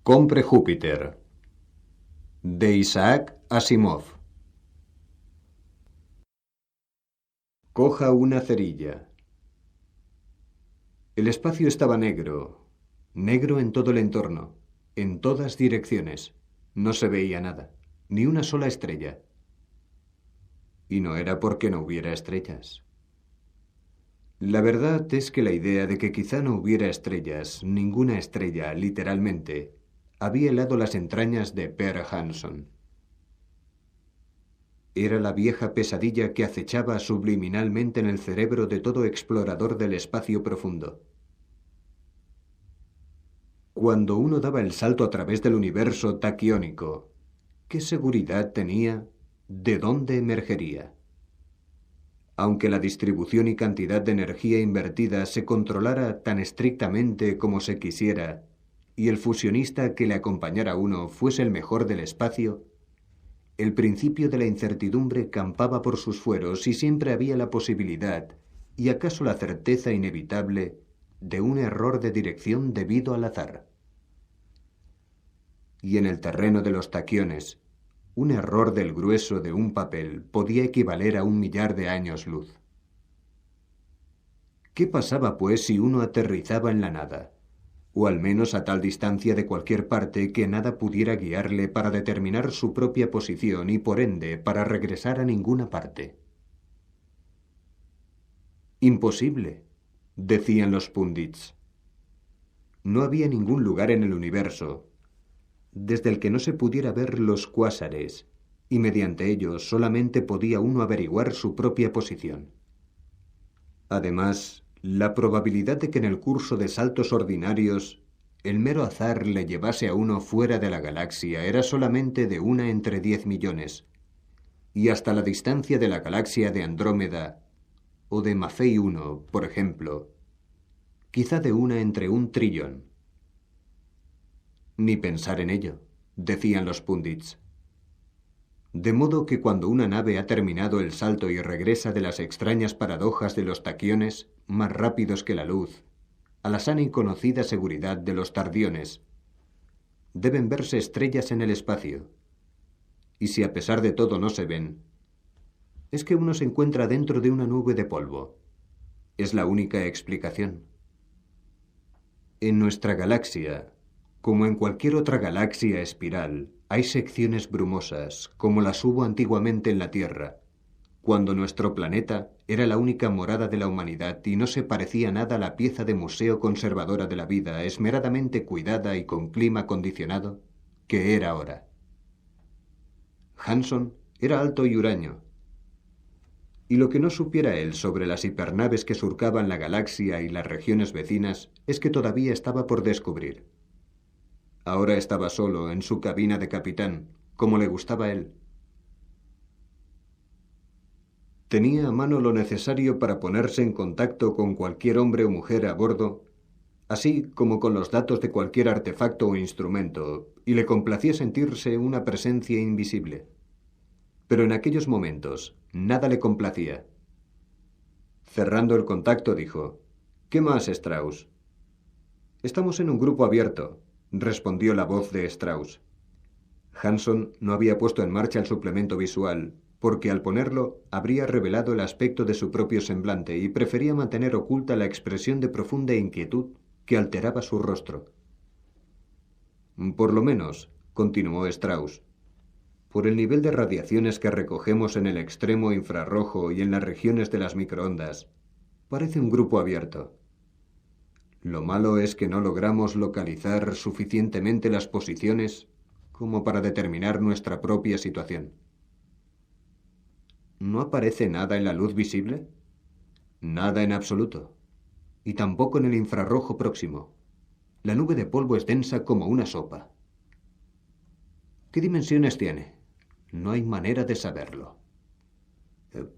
Compre Júpiter, de Isaac Asimov. Coja una cerilla. El espacio estaba negro, negro en todo el entorno, en todas direcciones. No se veía nada, ni una sola estrella. Y no era porque no hubiera estrellas. La verdad es que la idea de que quizá no hubiera estrellas, ninguna estrella, literalmente, había helado las entrañas de Per Hansson. Era la vieja pesadilla que acechaba subliminalmente en el cerebro de todo explorador del espacio profundo. Cuando uno daba el salto a través del universo taquiónico, ¿qué seguridad tenía de dónde emergería? Aunque la distribución y cantidad de energía invertida se controlara tan estrictamente como se quisiera, y el fusionista que le acompañara a uno fuese el mejor del espacio, el principio de la incertidumbre campaba por sus fueros y siempre había la posibilidad, y acaso la certeza inevitable, de un error de dirección debido al azar. Y en el terreno de los taquiones, un error del grueso de un papel podía equivaler a 1 millar de años luz. ¿Qué pasaba, pues, si uno aterrizaba en la nada? O al menos a tal distancia de cualquier parte que nada pudiera guiarle para determinar su propia posición y, por ende, para regresar a ninguna parte. Imposible, decían los pundits. No había ningún lugar en el universo desde el que no se pudiera ver los cuásares, y mediante ellos solamente podía uno averiguar su propia posición. Además, la probabilidad de que en el curso de saltos ordinarios el mero azar le llevase a uno fuera de la galaxia era solamente de 1 entre 10 millones, y hasta la distancia de la galaxia de Andrómeda o de Maffei 1, por ejemplo, quizá de 1 entre 1 trillón. Ni pensar en ello, decían los pundits. De modo que cuando una nave ha terminado el salto y regresa de las extrañas paradojas de los taquiones, más rápidos que la luz, a la sana y conocida seguridad de los tardiones, deben verse estrellas en el espacio. Y si a pesar de todo no se ven, es que uno se encuentra dentro de una nube de polvo. Es la única explicación. En nuestra galaxia, como en cualquier otra galaxia espiral, hay secciones brumosas, como las hubo antiguamente en la Tierra, cuando nuestro planeta era la única morada de la humanidad y no se parecía nada a la pieza de museo conservadora de la vida, esmeradamente cuidada y con clima acondicionado, que era ahora. Hansson era alto y huraño, y lo que no supiera él sobre las hipernaves que surcaban la galaxia y las regiones vecinas es que todavía estaba por descubrir. Ahora estaba solo en su cabina de capitán, como le gustaba a él. Tenía a mano lo necesario para ponerse en contacto con cualquier hombre o mujer a bordo, así como con los datos de cualquier artefacto o instrumento, y le complacía sentirse una presencia invisible. Pero en aquellos momentos, nada le complacía. Cerrando el contacto, dijo: «¿Qué más, Strauss?» «Estamos en un grupo abierto», respondió la voz de Strauss. Hansson no había puesto en marcha el suplemento visual, porque al ponerlo habría revelado el aspecto de su propio semblante y prefería mantener oculta la expresión de profunda inquietud que alteraba su rostro. «Por lo menos», continuó Strauss, «por el nivel de radiaciones que recogemos en el extremo infrarrojo y en las regiones de las microondas, parece un grupo abierto. Lo malo es que no logramos localizar suficientemente las posiciones como para determinar nuestra propia situación». «¿No aparece nada en la luz visible?» «Nada en absoluto. Y tampoco en el infrarrojo próximo. La nube de polvo es densa como una sopa». «¿Qué dimensiones tiene?» «No hay manera de saberlo.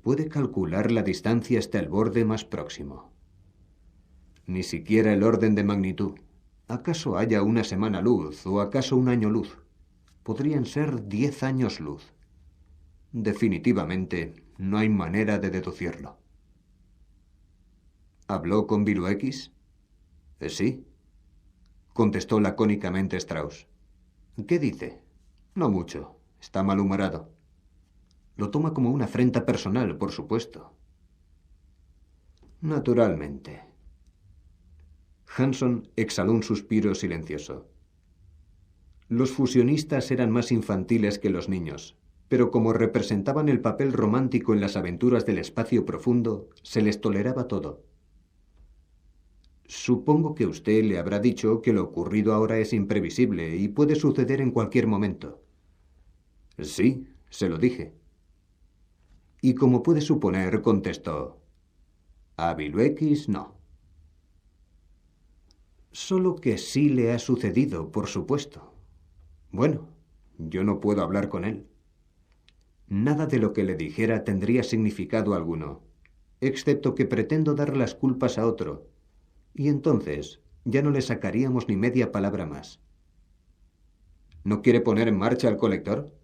¿Puede calcular la distancia hasta el borde más próximo?» «Ni siquiera el orden de magnitud. ¿Acaso haya 1 semana luz o acaso 1 año luz? Podrían ser 10 años luz. Definitivamente, no hay manera de deducirlo». «¿Habló con Viluekis?» «Sí», contestó lacónicamente Strauss. ¿Qué dice? No mucho. Está malhumorado. Lo toma como una afrenta personal, por supuesto. Naturalmente. Hanson exhaló un suspiro silencioso. Los fusionistas eran más infantiles que los niños, pero como representaban el papel romántico en las aventuras del espacio profundo, se les toleraba todo. Supongo que usted le habrá dicho que lo ocurrido ahora es imprevisible y puede suceder en cualquier momento. Sí, se lo dije. Y como puede suponer, contestó, a Biluequis no. Solo que sí le ha sucedido, por supuesto. Bueno, yo no puedo hablar con él. Nada de lo que le dijera tendría significado alguno, excepto que pretendo dar las culpas a otro, y entonces ya no le sacaríamos ni media palabra más. ¿No quiere poner en marcha el colector?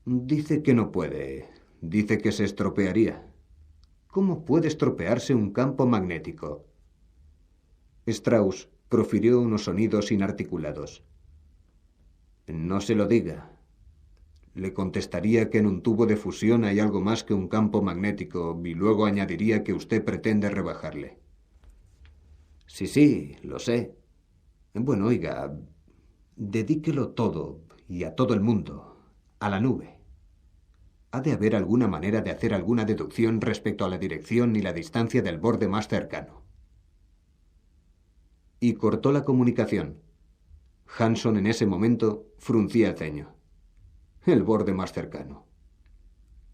Dice que no puede. Dice que se estropearía. ¿Cómo puede estropearse un campo magnético? Strauss profirió unos sonidos inarticulados. No se lo diga. Le contestaría que en un tubo de fusión hay algo más que un campo magnético y luego añadiría que usted pretende rebajarle. Sí, lo sé. Bueno, oiga, dedíquelo todo, y a todo el mundo, a la nube. Ha de haber alguna manera de hacer alguna deducción respecto a la dirección y la distancia del borde más cercano. Y cortó la comunicación. Hanson en ese momento fruncía el ceño. El borde más cercano.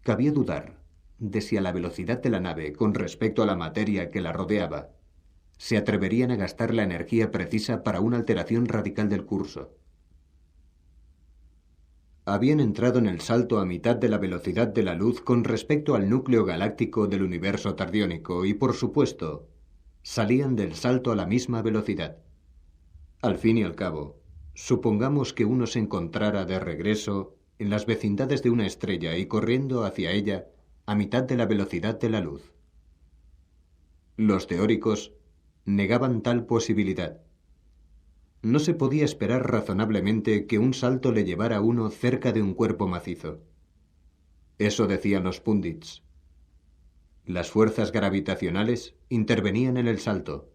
Cabía dudar de si a la velocidad de la nave con respecto a la materia que la rodeaba se atreverían a gastar la energía precisa para una alteración radical del curso. Habían entrado en el salto a mitad de la velocidad de la luz con respecto al núcleo galáctico del universo tardiónico y, por supuesto, salían del salto a la misma velocidad. Al fin y al cabo, supongamos que uno se encontrara de regreso en las vecindades de una estrella y corriendo hacia ella a mitad de la velocidad de la luz. Los teóricos negaban tal posibilidad. No se podía esperar razonablemente que un salto le llevara a uno cerca de un cuerpo macizo. Eso decían los púndits. Las fuerzas gravitacionales intervenían en el salto,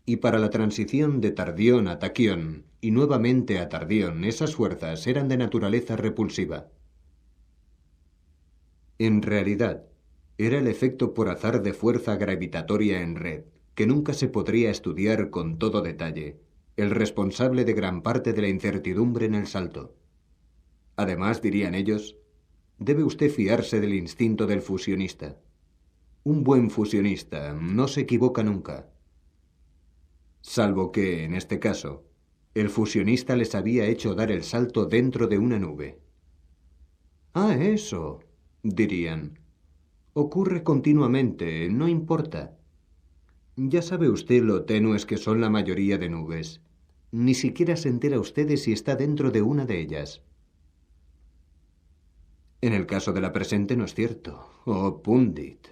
y para la transición de tardión a taquión y nuevamente a tardión, esas fuerzas eran de naturaleza repulsiva. En realidad, era el efecto por azar de fuerza gravitatoria en red, que nunca se podría estudiar con todo detalle, el responsable de gran parte de la incertidumbre en el salto. Además, dirían ellos, debe usted fiarse del instinto del fusionista. Un buen fusionista no se equivoca nunca. Salvo que, en este caso, el fusionista les había hecho dar el salto dentro de una nube. Ah, eso, dirían. Ocurre continuamente, no importa. Ya sabe usted lo tenues que son la mayoría de nubes. Ni siquiera se entera usted de si está dentro de una de ellas. En el caso de la presente no es cierto. Oh, púndit.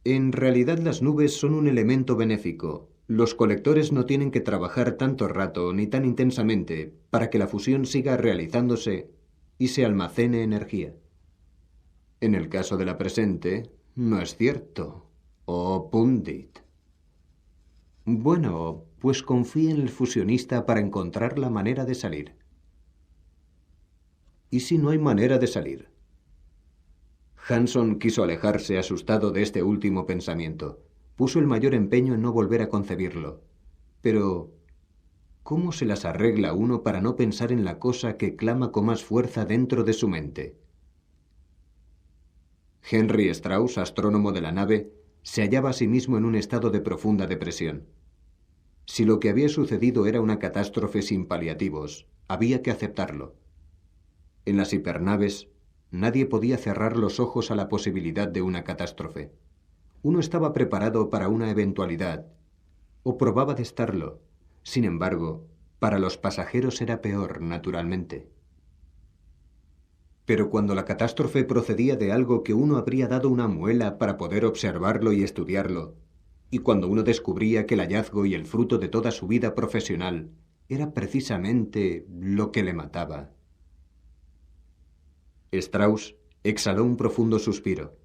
En realidad las nubes son un elemento benéfico. Los colectores no tienen que trabajar tanto rato ni tan intensamente para que la fusión siga realizándose y se almacene energía. En el caso de la presente, no es cierto. Oh, púndit. Bueno, pues confíe en el fusionista para encontrar la manera de salir. ¿Y si no hay manera de salir? Hanson quiso alejarse asustado de este último pensamiento. Puso el mayor empeño en no volver a concebirlo. Pero, ¿cómo se las arregla uno para no pensar en la cosa que clama con más fuerza dentro de su mente? Henry Strauss, astrónomo de la nave, se hallaba a sí mismo en un estado de profunda depresión. Si lo que había sucedido era una catástrofe sin paliativos, había que aceptarlo. En las hipernaves, nadie podía cerrar los ojos a la posibilidad de una catástrofe. Uno estaba preparado para una eventualidad, o probaba de estarlo. Sin embargo, para los pasajeros era peor, naturalmente. Pero cuando la catástrofe procedía de algo que uno habría dado una muela para poder observarlo y estudiarlo, Y cuando uno descubría que el hallazgo y el fruto de toda su vida profesional era precisamente lo que le mataba. Strauss exhaló un profundo suspiro.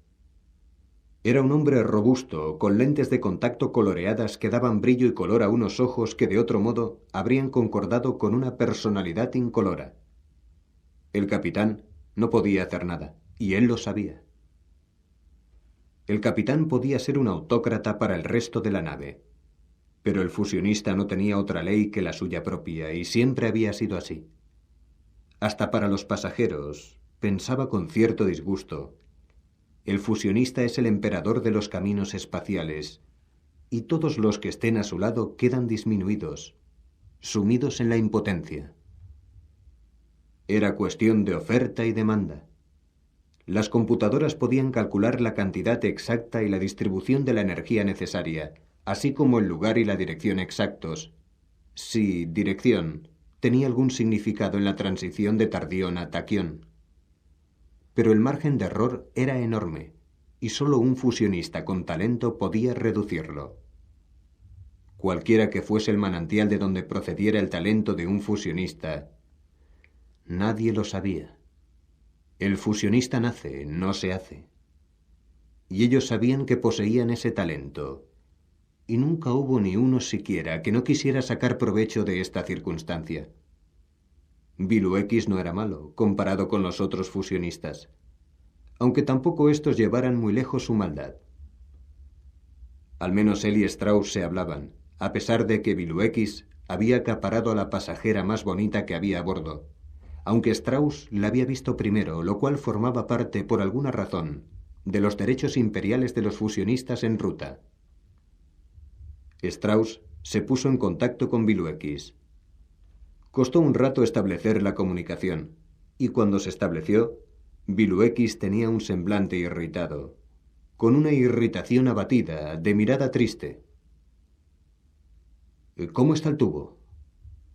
Era un hombre robusto, con lentes de contacto coloreadas que daban brillo y color a unos ojos que de otro modo habrían concordado con una personalidad incolora. El capitán no podía hacer nada, y él lo sabía. El capitán podía ser un autócrata para el resto de la nave, pero el fusionista no tenía otra ley que la suya propia, y siempre había sido así. Hasta para los pasajeros, pensaba con cierto disgusto, el fusionista es el emperador de los caminos espaciales, y todos los que estén a su lado quedan disminuidos, sumidos en la impotencia. Era cuestión de oferta y demanda. Las computadoras podían calcular la cantidad exacta y la distribución de la energía necesaria, así como el lugar y la dirección exactos. Si dirección tenía algún significado en la transición de tardión a taquión. Pero el margen de error era enorme, y solo un fusionista con talento podía reducirlo. Cualquiera que fuese el manantial de donde procediera el talento de un fusionista, nadie lo sabía. El fusionista nace, no se hace. Y ellos sabían que poseían ese talento, y nunca hubo ni uno siquiera que no quisiera sacar provecho de esta circunstancia. Biluekis no era malo, comparado con los otros fusionistas, aunque tampoco estos llevaran muy lejos su maldad. Al menos él y Strauss se hablaban, a pesar de que Biluekis había acaparado a la pasajera más bonita que había a bordo, aunque Strauss la había visto primero, lo cual formaba parte, por alguna razón, de los derechos imperiales de los fusionistas en ruta. Strauss se puso en contacto con Biluekis. Costó un rato establecer la comunicación, y cuando se estableció, Biluekis tenía un semblante irritado, con una irritación abatida, de mirada triste. «¿Cómo está el tubo?»,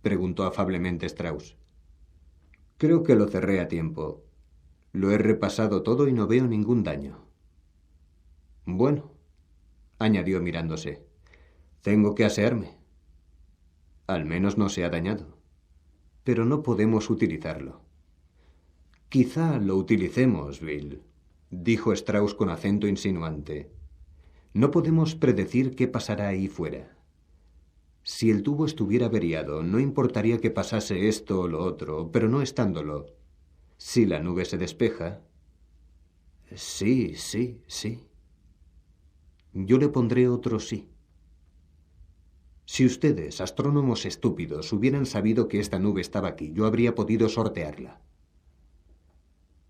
preguntó afablemente Strauss. «Creo que lo cerré a tiempo. Lo he repasado todo y no veo ningún daño». «Bueno», añadió mirándose, «tengo que asearme. Al menos no se ha dañado. Pero no podemos utilizarlo». «Quizá lo utilicemos, Bill», dijo Strauss con acento insinuante. «No podemos predecir qué pasará ahí fuera. Si el tubo estuviera averiado, no importaría que pasase esto o lo otro, pero no estándolo. Si la nube se despeja...» Sí. Yo le pondré otro sí. Si ustedes, astrónomos estúpidos, hubieran sabido que esta nube estaba aquí, yo habría podido sortearla.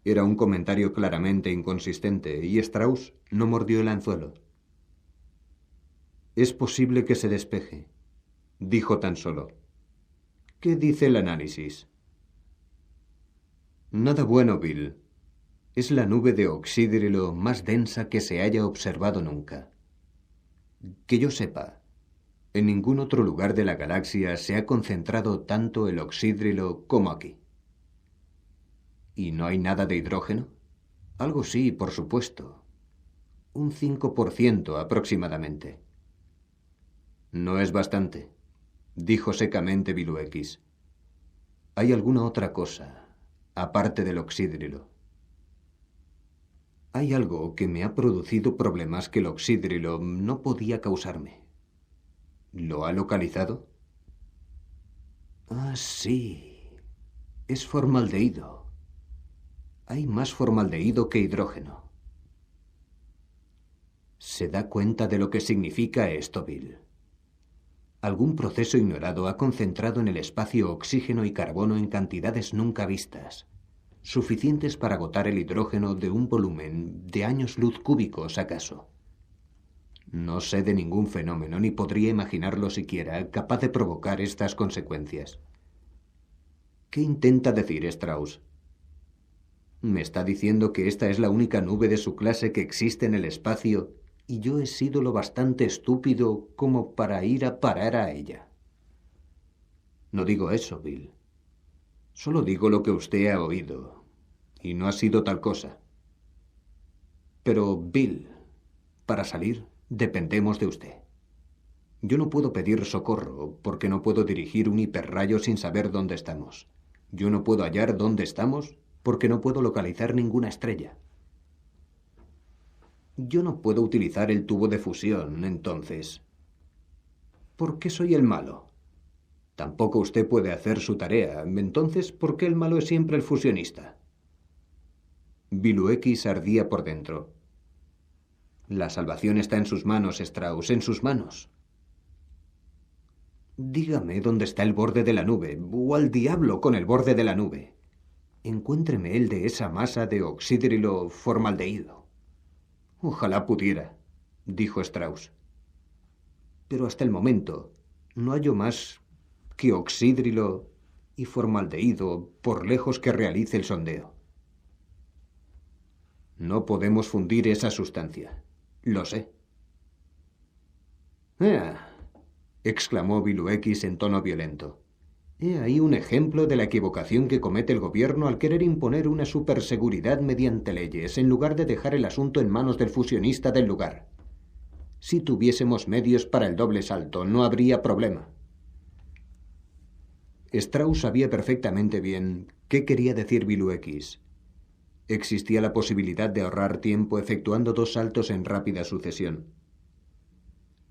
Era un comentario claramente inconsistente, y Strauss no mordió el anzuelo. «Es posible que se despeje», dijo tan solo. «¿Qué dice el análisis?» «Nada bueno, Bill. Es la nube de oxídrilo más densa que se haya observado nunca. Que yo sepa, en ningún otro lugar de la galaxia se ha concentrado tanto el oxídrilo como aquí». ¿Y no hay nada de hidrógeno? Algo sí, por supuesto. Un 5% aproximadamente. No es bastante, dijo secamente Biluekis. Hay alguna otra cosa, aparte del oxídrilo. Hay algo que me ha producido problemas que el oxídrilo no podía causarme. ¿Lo ha localizado? Ah, sí. Es formaldehído. Hay más formaldehído que hidrógeno. ¿Se da cuenta de lo que significa esto, Bill? Algún proceso ignorado ha concentrado en el espacio oxígeno y carbono en cantidades nunca vistas, suficientes para agotar el hidrógeno de un volumen de años luz cúbicos, acaso. No sé de ningún fenómeno, ni podría imaginarlo siquiera, capaz de provocar estas consecuencias. ¿Qué intenta decir Strauss? Me está diciendo que esta es la única nube de su clase que existe en el espacio y yo he sido lo bastante estúpido como para ir a parar a ella. No digo eso, Bill. Solo digo lo que usted ha oído, y no ha sido tal cosa. Pero, Bill, para salir dependemos de usted. Yo no puedo pedir socorro porque no puedo dirigir un hiperrayo sin saber dónde estamos. Yo no puedo hallar dónde estamos porque no puedo localizar ninguna estrella. Yo no puedo utilizar el tubo de fusión, entonces. ¿Por qué soy el malo? Tampoco usted puede hacer su tarea, entonces, ¿por qué el malo es siempre el fusionista? Biluekis ardía por dentro. La salvación está en sus manos, Strauss, en sus manos. Dígame dónde está el borde de la nube, o al diablo con el borde de la nube. Encuéntreme el de esa masa de oxídrilo formaldehído. Ojalá pudiera, dijo Strauss. Pero hasta el momento no hallo más que oxídrilo y formaldehído por lejos que realice el sondeo. No podemos fundir esa sustancia. Lo sé. Exclamó Biluekis en tono violento. He ahí un ejemplo de la equivocación que comete el gobierno al querer imponer una superseguridad mediante leyes, en lugar de dejar el asunto en manos del fusionista del lugar. Si tuviésemos medios para el doble salto, no habría problema. Strauss sabía perfectamente bien qué quería decir Biluekis. Existía la posibilidad de ahorrar tiempo efectuando 2 saltos en rápida sucesión.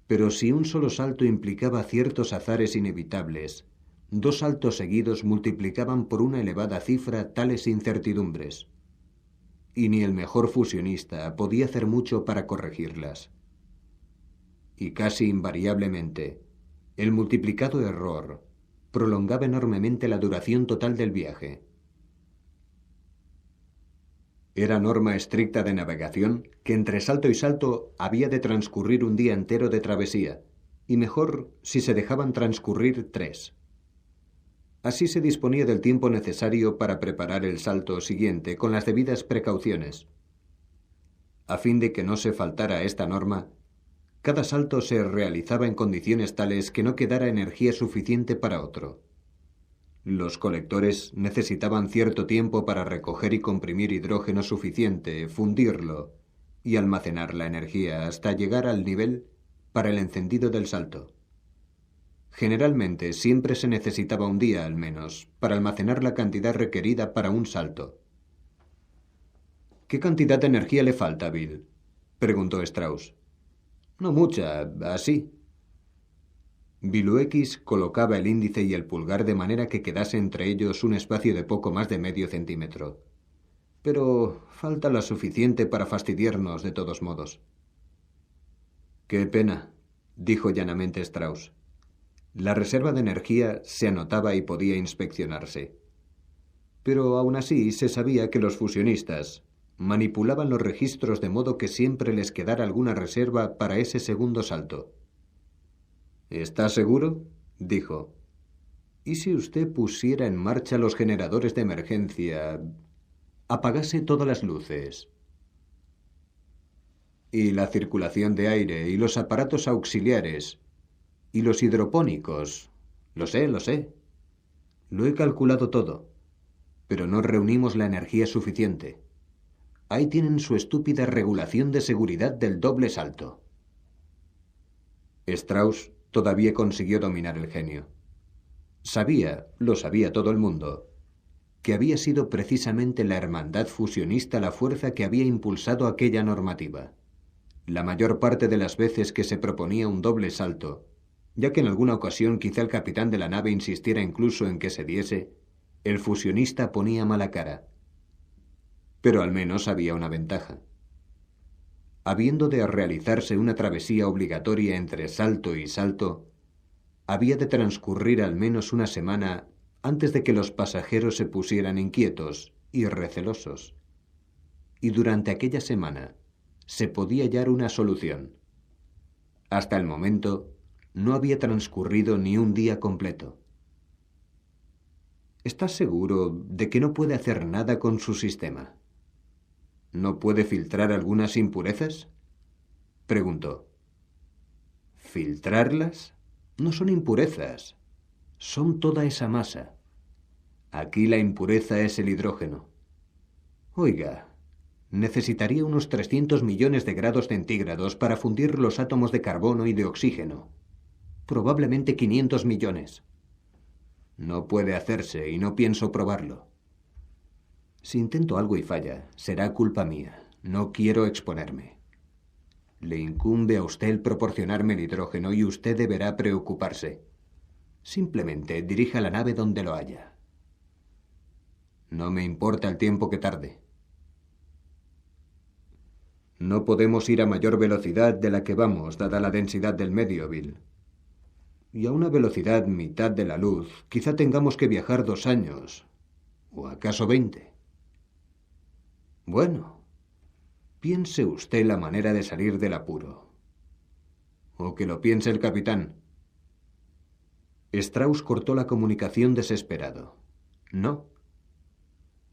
Pero si un solo salto implicaba ciertos azares inevitables, 2 saltos seguidos multiplicaban por una elevada cifra tales incertidumbres. Y ni el mejor fusionista podía hacer mucho para corregirlas. Y casi invariablemente, el multiplicado error prolongaba enormemente la duración total del viaje. Era norma estricta de navegación que entre salto y salto había de transcurrir un día entero de travesía, y mejor si se dejaban transcurrir 3. Así se disponía del tiempo necesario para preparar el salto siguiente con las debidas precauciones. A fin de que no se faltara a esta norma, cada salto se realizaba en condiciones tales que no quedara energía suficiente para otro. Los colectores necesitaban cierto tiempo para recoger y comprimir hidrógeno suficiente, fundirlo y almacenar la energía hasta llegar al nivel para el encendido del salto. Generalmente siempre se necesitaba un día al menos para almacenar la cantidad requerida para un salto. ¿Qué cantidad de energía le falta, Bill?, preguntó Strauss. No mucha, así. Biluekis colocaba el índice y el pulgar de manera que quedase entre ellos un espacio de poco más de medio centímetro. Pero falta la suficiente para fastidiarnos de todos modos. Qué pena, dijo llanamente Strauss. La reserva de energía se anotaba y podía inspeccionarse. Pero aún así se sabía que los fusionistas manipulaban los registros de modo que siempre les quedara alguna reserva para ese segundo salto. ¿Está seguro?, dijo. ¿Y si usted pusiera en marcha los generadores de emergencia, apagase todas las luces? Y la circulación de aire, y los aparatos auxiliares, y los hidropónicos. Lo sé. Lo he calculado todo, pero no reunimos la energía suficiente. Ahí tienen su estúpida regulación de seguridad del doble salto. Strauss todavía consiguió dominar el genio. Lo sabía todo el mundo, que había sido precisamente la hermandad fusionista la fuerza que había impulsado aquella normativa. La mayor parte de las veces que se proponía un doble salto, ya que en alguna ocasión quizá el capitán de la nave insistiera incluso en que se diese, el fusionista ponía mala cara. Pero al menos había una ventaja. Habiendo de realizarse una travesía obligatoria entre salto y salto, había de transcurrir al menos una semana antes de que los pasajeros se pusieran inquietos y recelosos. Y durante aquella semana se podía hallar una solución. Hasta el momento no había transcurrido ni un día completo. ¿Estás seguro de que no puede hacer nada con su sistema? ¿No puede filtrar algunas impurezas?, preguntó. ¿Filtrarlas? No son impurezas. Son toda esa masa. Aquí la impureza es el hidrógeno. Oiga, necesitaría unos 300 millones de grados centígrados para fundir los átomos de carbono y de oxígeno. Probablemente 500 millones. No puede hacerse y no pienso probarlo. Si intento algo y falla, será culpa mía. No quiero exponerme. Le incumbe a usted el proporcionarme el hidrógeno y usted deberá preocuparse. Simplemente dirija la nave donde lo haya. No me importa el tiempo que tarde. No podemos ir a mayor velocidad de la que vamos, dada la densidad del medio, Bill. Y a una velocidad mitad de la luz, quizá tengamos que viajar 2 años, o acaso 20. Bueno, piense usted la manera de salir del apuro. O que lo piense el capitán. Strauss cortó la comunicación desesperado. No.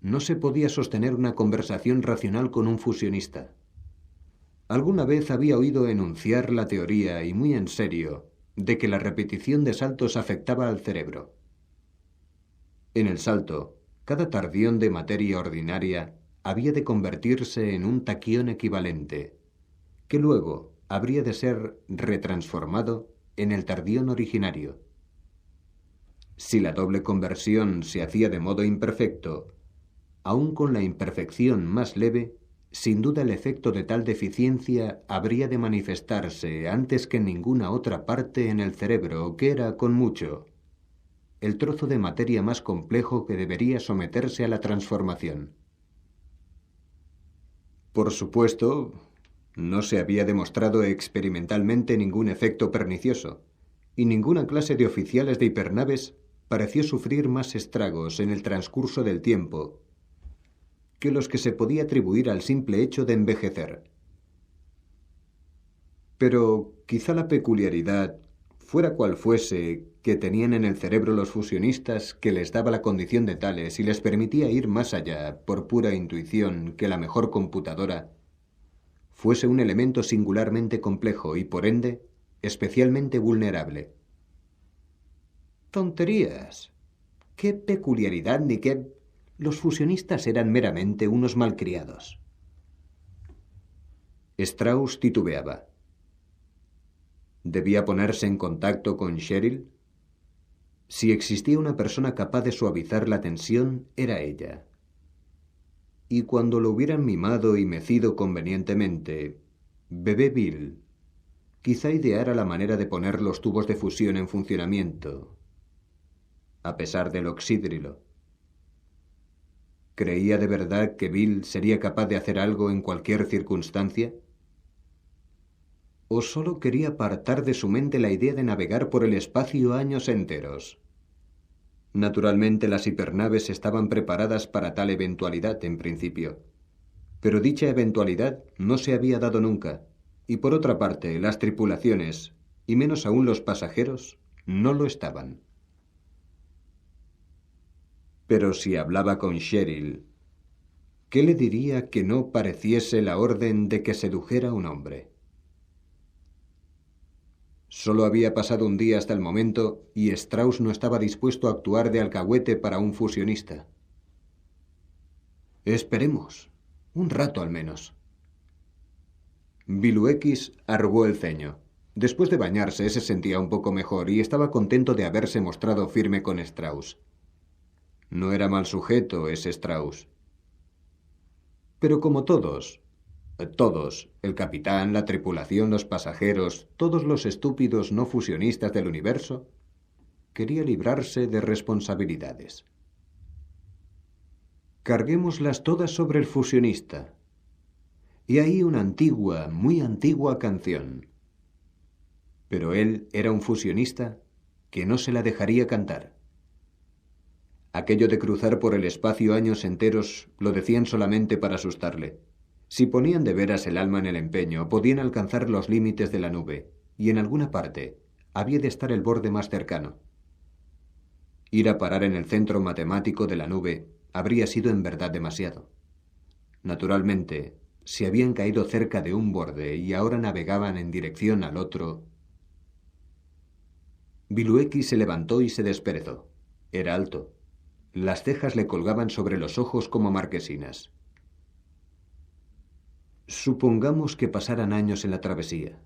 No se podía sostener una conversación racional con un fusionista. Alguna vez había oído enunciar la teoría, y muy en serio, de que la repetición de saltos afectaba al cerebro. En el salto, cada tardión de materia ordinaria había de convertirse en un taquión equivalente, que luego habría de ser retransformado en el tardión originario. Si la doble conversión se hacía de modo imperfecto, aun con la imperfección más leve, sin duda el efecto de tal deficiencia habría de manifestarse antes que en ninguna otra parte en el cerebro, que era, con mucho, el trozo de materia más complejo que debería someterse a la transformación. Por supuesto, no se había demostrado experimentalmente ningún efecto pernicioso, y ninguna clase de oficiales de hipernaves pareció sufrir más estragos en el transcurso del tiempo que los que se podía atribuir al simple hecho de envejecer. Pero quizá la peculiaridad, fuera cual fuese, que tenían en el cerebro los fusionistas, que les daba la condición de tales y les permitía ir más allá, por pura intuición, que la mejor computadora, fuese un elemento singularmente complejo y, por ende, especialmente vulnerable. ¡Tonterías! ¡Qué peculiaridad ni qué! Los fusionistas eran meramente unos malcriados. Strauss titubeaba. ¿Debía ponerse en contacto con Cheryl? Si existía una persona capaz de suavizar la tensión, era ella. Y cuando lo hubieran mimado y mecido convenientemente, bebé Bill quizá ideara la manera de poner los tubos de fusión en funcionamiento, a pesar del oxídrilo. ¿Creía de verdad que Bill sería capaz de hacer algo en cualquier circunstancia? ¿O solo quería apartar de su mente la idea de navegar por el espacio años enteros? Naturalmente las hipernaves estaban preparadas para tal eventualidad en principio, pero dicha eventualidad no se había dado nunca, y por otra parte las tripulaciones, y menos aún los pasajeros, no lo estaban. Pero si hablaba con Cheryl, ¿qué le diría que no pareciese la orden de que sedujera a un hombre? Solo había pasado un día hasta el momento y Strauss no estaba dispuesto a actuar de alcahuete para un fusionista. Esperemos, un rato al menos. Biluekis arrugó el ceño. Después de bañarse se sentía un poco mejor y estaba contento de haberse mostrado firme con Strauss. No era mal sujeto ese Strauss. Pero como todos, el capitán, la tripulación, los pasajeros, todos los estúpidos no fusionistas del universo, quería librarse de responsabilidades. Carguémoslas todas sobre el fusionista. Y ahí una antigua, muy antigua canción. Pero él era un fusionista que no se la dejaría cantar. Aquello de cruzar por el espacio años enteros lo decían solamente para asustarle. Si ponían de veras el alma en el empeño, podían alcanzar los límites de la nube, y en alguna parte había de estar el borde más cercano. Ir a parar en el centro matemático de la nube habría sido en verdad demasiado. Naturalmente, si habían caído cerca de un borde y ahora navegaban en dirección al otro... Biluekis se levantó y se desperezó. Era alto. Las cejas le colgaban sobre los ojos como marquesinas. Supongamos que pasaran años en la travesía.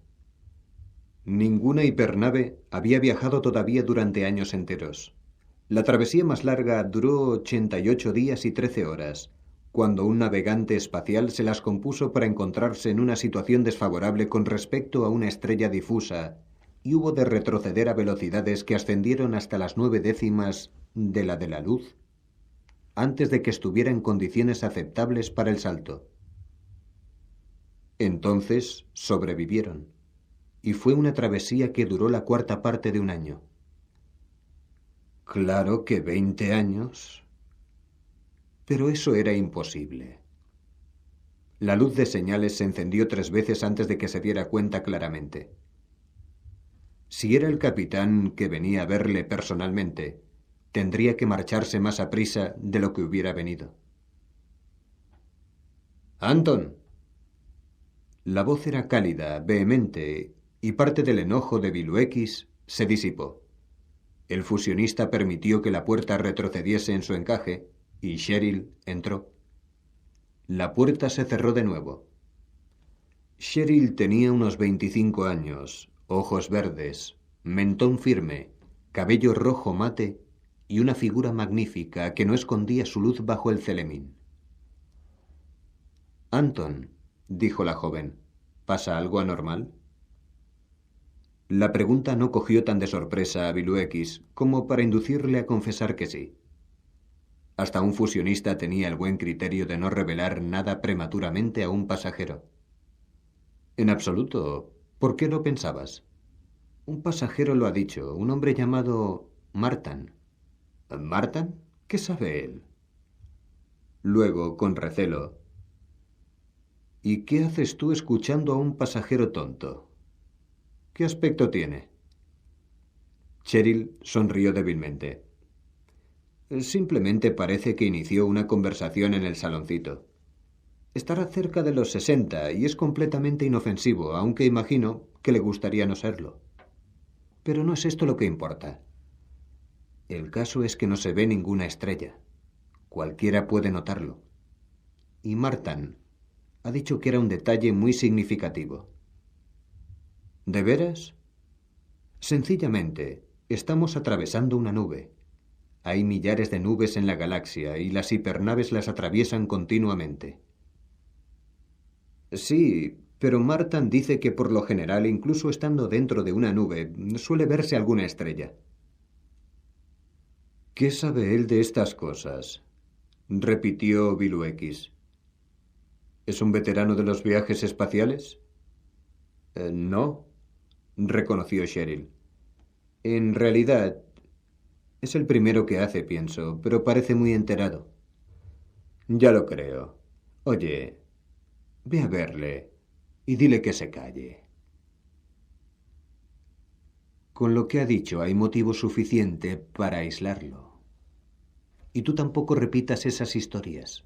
Ninguna hipernave había viajado todavía durante años enteros. La travesía más larga duró 88 días y 13 horas, cuando un navegante espacial se las compuso para encontrarse en una situación desfavorable con respecto a una estrella difusa, y hubo de retroceder a velocidades que ascendieron hasta las 9 décimas de la luz, antes de que estuviera en condiciones aceptables para el salto. Entonces sobrevivieron, y fue una travesía que duró la cuarta parte de un año. Claro que 20 años. Pero eso era imposible. La luz de señales se encendió 3 veces antes de que se diera cuenta claramente. Si era el capitán que venía a verle personalmente, tendría que marcharse más aprisa de lo que hubiera venido. ¡Anton! La voz era cálida, vehemente, y parte del enojo de Viluekis se disipó. El fusionista permitió que la puerta retrocediese en su encaje, y Cheryl entró. La puerta se cerró de nuevo. Cheryl tenía unos 25 años, ojos verdes, mentón firme, cabello rojo mate y una figura magnífica que no escondía su luz bajo el celemín. «Anton», dijo la joven, «¿pasa algo anormal?» La pregunta no cogió tan de sorpresa a Viluekis como para inducirle a confesar que sí. Hasta un fusionista tenía el buen criterio de no revelar nada prematuramente a un pasajero. En absoluto. ¿Por qué lo pensabas? Un pasajero lo ha dicho, un hombre llamado Martan. ¿Martan? ¿Qué sabe él? Luego, con recelo. ¿Y qué haces tú escuchando a un pasajero tonto? ¿Qué aspecto tiene? Cheryl sonrió débilmente. Simplemente parece que inició una conversación en el saloncito. Estará cerca de los 60 y es completamente inofensivo, aunque imagino que le gustaría no serlo. Pero no es esto lo que importa. El caso es que no se ve ninguna estrella. Cualquiera puede notarlo. Y Martan ha dicho que era un detalle muy significativo. ¿De veras? Sencillamente, estamos atravesando una nube. Hay millares de nubes en la galaxia y las hipernaves las atraviesan continuamente. Sí, pero Martan dice que por lo general, incluso estando dentro de una nube, suele verse alguna estrella. ¿Qué sabe él de estas cosas?, repitió Viluekis. ¿Es un veterano de los viajes espaciales? No, reconoció Cheryl. En realidad, es el primero que hace, pienso, pero parece muy enterado. Ya lo creo. Oye, ve a verle y dile que se calle. Con lo que ha dicho hay motivo suficiente para aislarlo. Y tú tampoco repitas esas historias.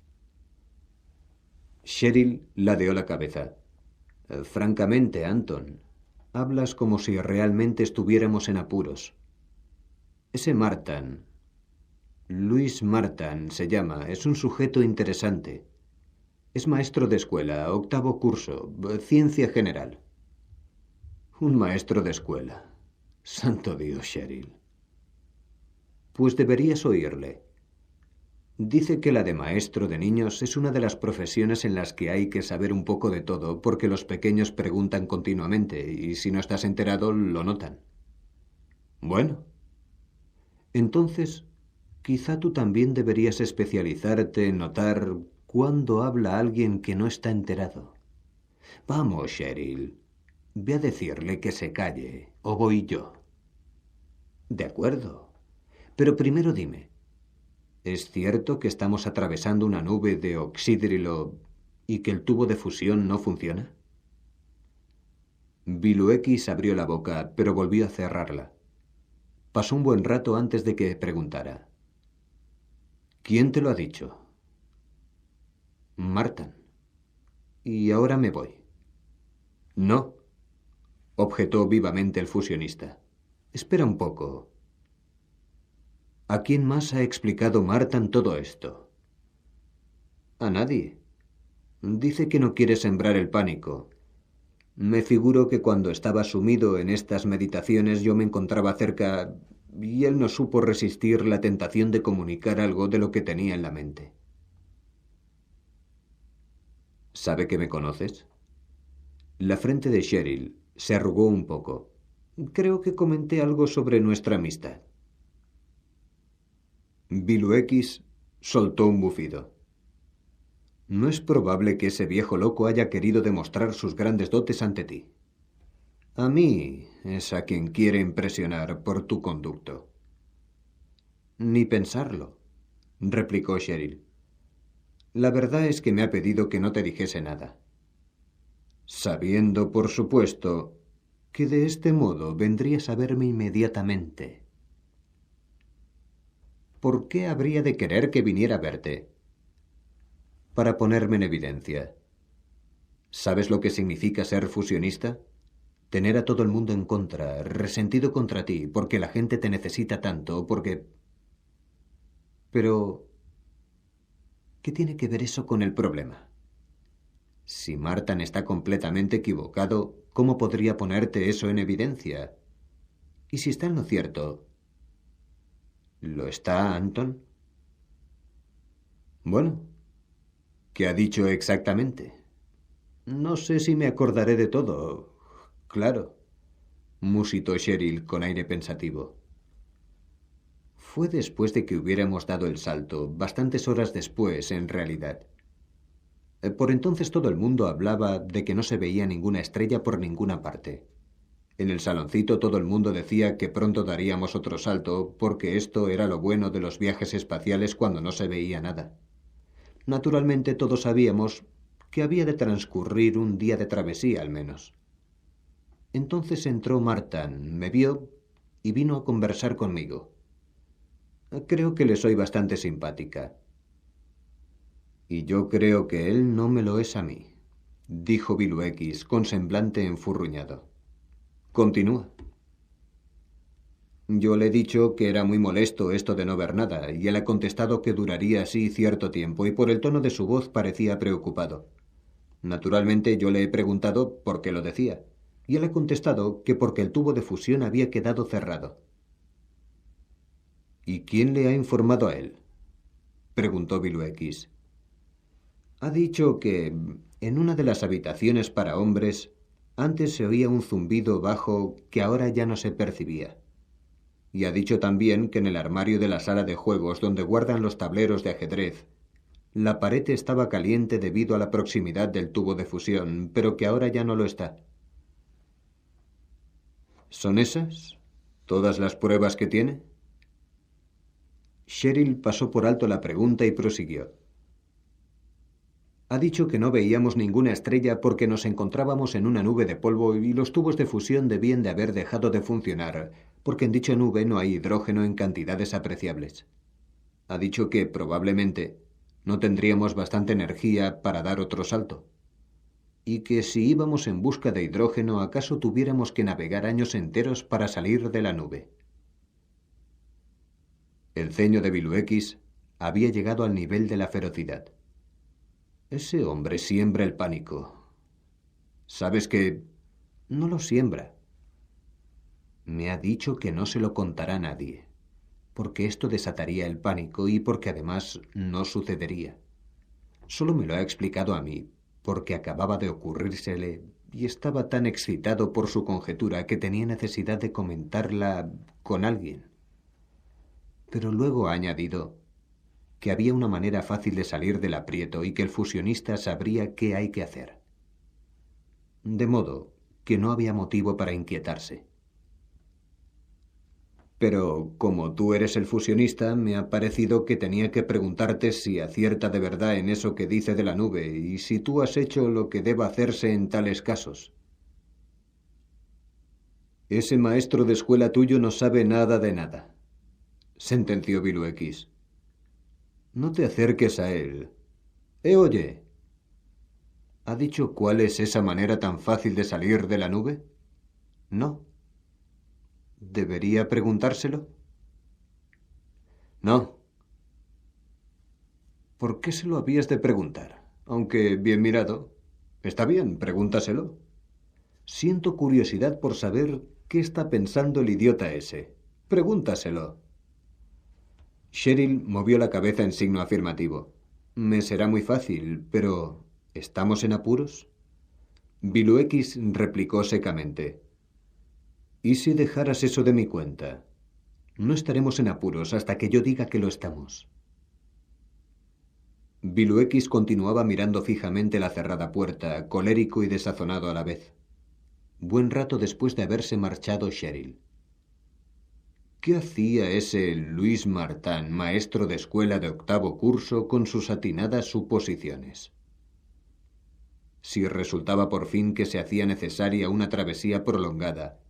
Cheryl ladeó la cabeza. Francamente, Anton, hablas como si realmente estuviéramos en apuros. Ese Martan, Louis Martan se llama, es un sujeto interesante. Es maestro de escuela, 8º curso, ciencia general. Un maestro de escuela. Santo Dios, Cheryl. Pues deberías oírle. Dice que la de maestro de niños es una de las profesiones en las que hay que saber un poco de todo, porque los pequeños preguntan continuamente y si no estás enterado, lo notan. Bueno, entonces, quizá tú también deberías especializarte en notar cuándo habla alguien que no está enterado. Vamos, Cheryl, ve a decirle que se calle, o voy yo. De acuerdo, pero primero dime, ¿es cierto que estamos atravesando una nube de oxídrilo y que el tubo de fusión no funciona? Viluekis abrió la boca, pero volvió a cerrarla. Pasó un buen rato antes de que preguntara. ¿Quién te lo ha dicho? Martan. Y ahora me voy. No, objetó vivamente el fusionista. Espera un poco. ¿A quién más ha explicado Martan todo esto? A nadie. Dice que no quiere sembrar el pánico. Me figuro que cuando estaba sumido en estas meditaciones yo me encontraba cerca y él no supo resistir la tentación de comunicar algo de lo que tenía en la mente. ¿Sabe que me conoces? La frente de Cheryl se arrugó un poco. Creo que comenté algo sobre nuestra amistad. Biluekis soltó un bufido. No es probable que ese viejo loco haya querido demostrar sus grandes dotes ante ti. A mí es a quien quiere impresionar por tu conducto. Ni pensarlo, replicó Cheryl. La verdad es que me ha pedido que no te dijese nada. Sabiendo, por supuesto, que de este modo vendrías a verme inmediatamente. ¿Por qué habría de querer que viniera a verte? Para ponerme en evidencia. ¿Sabes lo que significa ser fusionista? Tener a todo el mundo en contra, resentido contra ti, porque la gente te necesita tanto, porque... Pero... ¿qué tiene que ver eso con el problema? Si Martin está completamente equivocado, ¿cómo podría ponerte eso en evidencia? Y si está en lo cierto, ¿lo está Anton? Bueno, ¿qué ha dicho exactamente? No sé si me acordaré de todo. Claro, musitó Cheryl con aire pensativo. Fue después de que hubiéramos dado el salto, bastantes horas después, en realidad. Por entonces todo el mundo hablaba de que no se veía ninguna estrella por ninguna parte. En el saloncito todo el mundo decía que pronto daríamos otro salto, porque esto era lo bueno de los viajes espaciales cuando no se veía nada. Naturalmente todos sabíamos que había de transcurrir un día de travesía al menos. Entonces entró Martin, me vio y vino a conversar conmigo. Creo que le soy bastante simpática. Y yo creo que él no me lo es a mí, dijo Biluekis con semblante enfurruñado. Continúa. Yo le he dicho que era muy molesto esto de no ver nada, y él ha contestado que duraría así cierto tiempo, y por el tono de su voz parecía preocupado. Naturalmente yo le he preguntado por qué lo decía, y él ha contestado que porque el tubo de fusión había quedado cerrado. ¿Y quién le ha informado a él? Preguntó Biluekis. Ha dicho que en una de las habitaciones para hombres antes se oía un zumbido bajo que ahora ya no se percibía. Y ha dicho también que en el armario de la sala de juegos donde guardan los tableros de ajedrez, la pared estaba caliente debido a la proximidad del tubo de fusión, pero que ahora ya no lo está. ¿Son esas todas las pruebas que tiene? Cheryl pasó por alto la pregunta y prosiguió. Ha dicho que no veíamos ninguna estrella porque nos encontrábamos en una nube de polvo y los tubos de fusión debían de haber dejado de funcionar, porque en dicha nube no hay hidrógeno en cantidades apreciables. Ha dicho que, probablemente, no tendríamos bastante energía para dar otro salto. Y que si íbamos en busca de hidrógeno, acaso tuviéramos que navegar años enteros para salir de la nube. El ceño de Biluekis había llegado al nivel de la ferocidad. Ese hombre siembra el pánico. ¿Sabes que no lo siembra? Me ha dicho que no se lo contará a nadie, porque esto desataría el pánico y porque además no sucedería. Solo me lo ha explicado a mí, porque acababa de ocurrírsele y estaba tan excitado por su conjetura que tenía necesidad de comentarla con alguien. Pero luego ha añadido que había una manera fácil de salir del aprieto y que el fusionista sabría qué hay que hacer. De modo que no había motivo para inquietarse. Pero como tú eres el fusionista, me ha parecido que tenía que preguntarte si acierta de verdad en eso que dice de la nube y si tú has hecho lo que deba hacerse en tales casos. Ese maestro de escuela tuyo no sabe nada de nada, sentenció Biluekis. No te acerques a él. Oye. ¿Ha dicho cuál es esa manera tan fácil de salir de la nube? No. ¿Debería preguntárselo? No. ¿Por qué se lo habías de preguntar? Aunque bien mirado. Está bien, pregúntaselo. Siento curiosidad por saber qué está pensando el idiota ese. Pregúntaselo. Cheryl movió la cabeza en signo afirmativo. Me será muy fácil, pero ¿estamos en apuros? Biluex replicó secamente. ¿Y si dejaras eso de mi cuenta? No estaremos en apuros hasta que yo diga que lo estamos. Biluex continuaba mirando fijamente la cerrada puerta, colérico y desazonado a la vez. Buen rato después de haberse marchado Cheryl. ¿Qué hacía ese Luis Martin, maestro de escuela de octavo curso, con sus atinadas suposiciones? Si resultaba por fin que se hacía necesaria una travesía prolongada,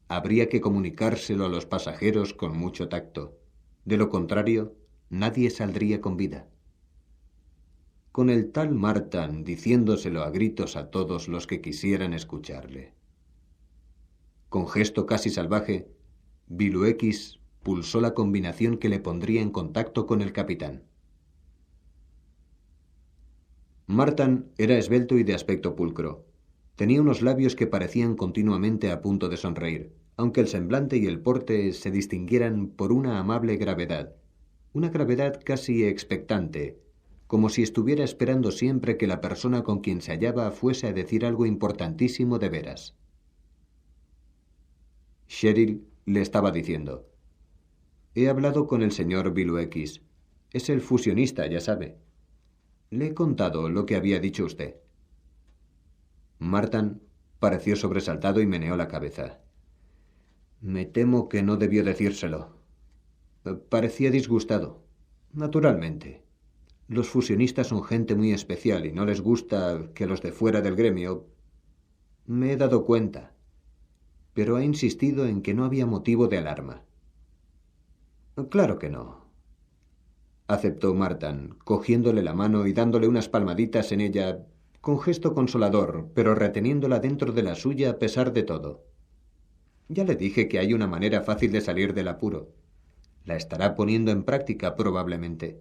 habría que comunicárselo a los pasajeros con mucho tacto. De lo contrario, nadie saldría con vida. Con el tal Martin diciéndoselo a gritos a todos los que quisieran escucharle. Con gesto casi salvaje, Biluex pulsó la combinación que le pondría en contacto con el capitán. Martin era esbelto y de aspecto pulcro. Tenía unos labios que parecían continuamente a punto de sonreír, aunque el semblante y el porte se distinguieran por una amable gravedad, una gravedad casi expectante, como si estuviera esperando siempre que la persona con quien se hallaba fuese a decir algo importantísimo de veras. Cheryl le estaba diciendo: he hablado con el señor Biluex. Es el fusionista, ya sabe. Le he contado lo que había dicho usted. Martin pareció sobresaltado y meneó la cabeza. Me temo que no debió decírselo. Parecía disgustado. Naturalmente. Los fusionistas son gente muy especial y no les gusta que los de fuera del gremio... Me he dado cuenta. Pero ha insistido en que no había motivo de alarma. Claro que no, aceptó Martin, cogiéndole la mano y dándole unas palmaditas en ella, con gesto consolador, pero reteniéndola dentro de la suya a pesar de todo. Ya le dije que hay una manera fácil de salir del apuro. La estará poniendo en práctica probablemente.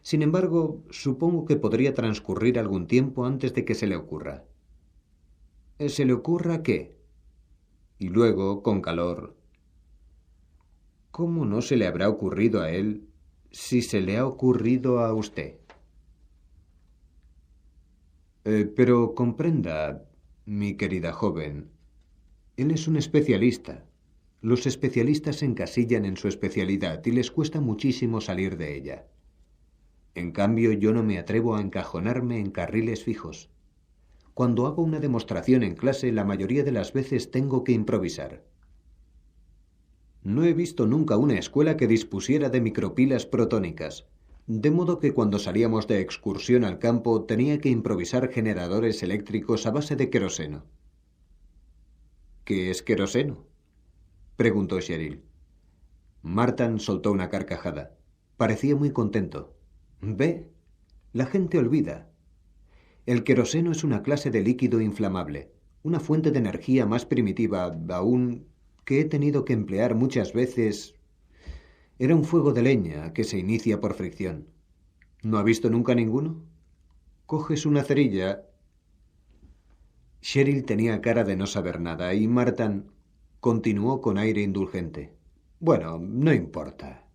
Sin embargo, supongo que podría transcurrir algún tiempo antes de que se le ocurra. ¿Se le ocurra qué? Y luego, con calor: ¿cómo no se le habrá ocurrido a él si se le ha ocurrido a usted? Pero comprenda, mi querida joven, él es un especialista. Los especialistas se encasillan en su especialidad y les cuesta muchísimo salir de ella. En cambio, yo no me atrevo a encajonarme en carriles fijos. Cuando hago una demostración en clase, la mayoría de las veces tengo que improvisar. No he visto nunca una escuela que dispusiera de micropilas protónicas, de modo que cuando salíamos de excursión al campo tenía que improvisar generadores eléctricos a base de queroseno. ¿Qué es queroseno?, preguntó Cheryl. Martin soltó una carcajada. Parecía muy contento. Ve, la gente olvida. El queroseno es una clase de líquido inflamable, una fuente de energía más primitiva aún, que he tenido que emplear muchas veces. Era un fuego de leña que se inicia por fricción. ¿No ha visto nunca ninguno? Coges una cerilla... Cheryl tenía cara de no saber nada y Martin continuó con aire indulgente. Bueno, no importa.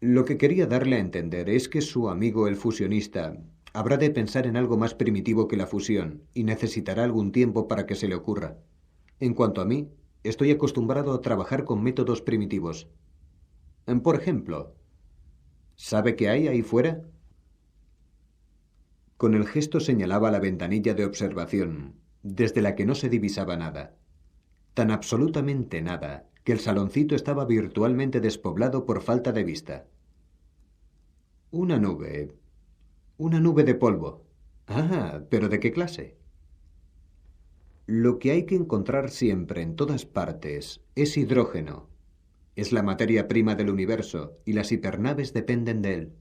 Lo que quería darle a entender es que su amigo el fusionista habrá de pensar en algo más primitivo que la fusión y necesitará algún tiempo para que se le ocurra. En cuanto a mí, estoy acostumbrado a trabajar con métodos primitivos. Por ejemplo, ¿sabe qué hay ahí fuera? Con el gesto señalaba la ventanilla de observación, desde la que no se divisaba nada. Tan absolutamente nada, que el saloncito estaba virtualmente despoblado por falta de vista. Una nube de polvo. Ah, ¿pero de qué clase? Lo que hay que encontrar siempre en todas partes es hidrógeno. Es la materia prima del universo y las hipernaves dependen de él.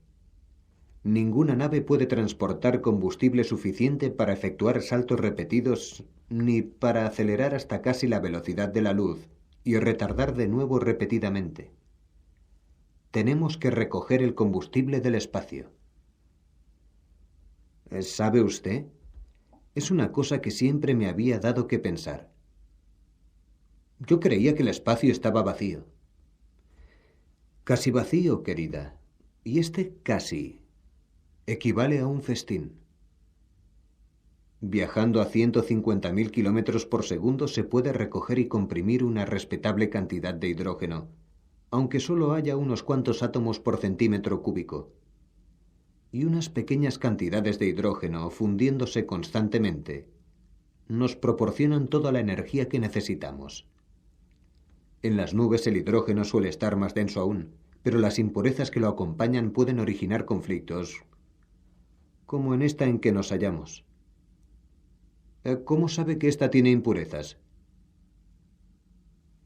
Ninguna nave puede transportar combustible suficiente para efectuar saltos repetidos ni para acelerar hasta casi la velocidad de la luz y retardar de nuevo repetidamente. Tenemos que recoger el combustible del espacio. ¿Sabe usted? Es una cosa que siempre me había dado que pensar. Yo creía que el espacio estaba vacío. Casi vacío, querida. Y este casi equivale a un festín. Viajando a 150.000 kilómetros por segundo se puede recoger y comprimir una respetable cantidad de hidrógeno, aunque solo haya unos cuantos átomos por centímetro cúbico. Y unas pequeñas cantidades de hidrógeno, fundiéndose constantemente, nos proporcionan toda la energía que necesitamos. En las nubes el hidrógeno suele estar más denso aún, pero las impurezas que lo acompañan pueden originar conflictos, como en esta en que nos hallamos. ¿Cómo sabe que esta tiene impurezas?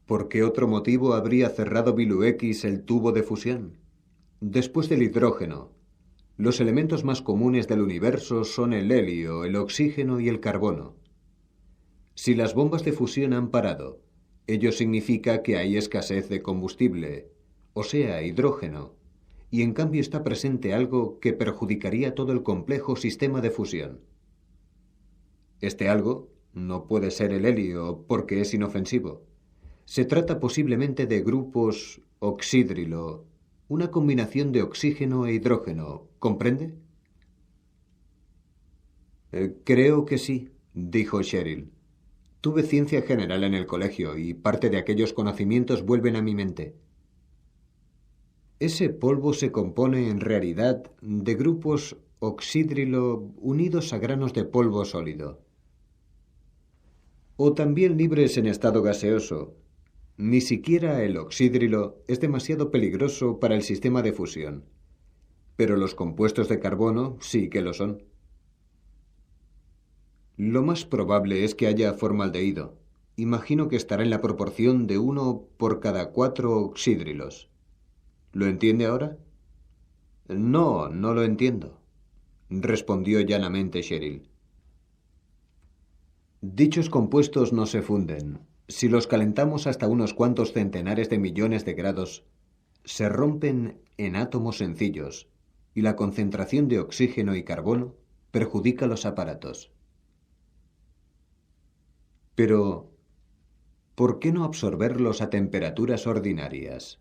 ¿Por qué otro motivo habría cerrado Biluekis el tubo de fusión? Después del hidrógeno, los elementos más comunes del universo son el helio, el oxígeno y el carbono. Si las bombas de fusión han parado, ello significa que hay escasez de combustible, o sea, hidrógeno, y en cambio está presente algo que perjudicaría todo el complejo sistema de fusión. Este algo no puede ser el helio porque es inofensivo. Se trata posiblemente de grupos oxídrilo, una combinación de oxígeno e hidrógeno, ¿comprende? Creo que sí, dijo Cheryl. Tuve ciencia general en el colegio y parte de aquellos conocimientos vuelven a mi mente. Ese polvo se compone en realidad de grupos oxídrilo unidos a granos de polvo sólido. O también libres en estado gaseoso. Ni siquiera el oxídrilo es demasiado peligroso para el sistema de fusión. Pero los compuestos de carbono sí que lo son. Lo más probable es que haya formaldehído. Imagino que estará en la proporción de 1 por cada 4 oxídrilos. ¿Lo entiende ahora? No, no lo entiendo, respondió llanamente Cheryl. Dichos compuestos no se funden. Si los calentamos hasta unos cuantos centenares de millones de grados, se rompen en átomos sencillos y la concentración de oxígeno y carbono perjudica los aparatos. Pero, ¿por qué no absorberlos a temperaturas ordinarias?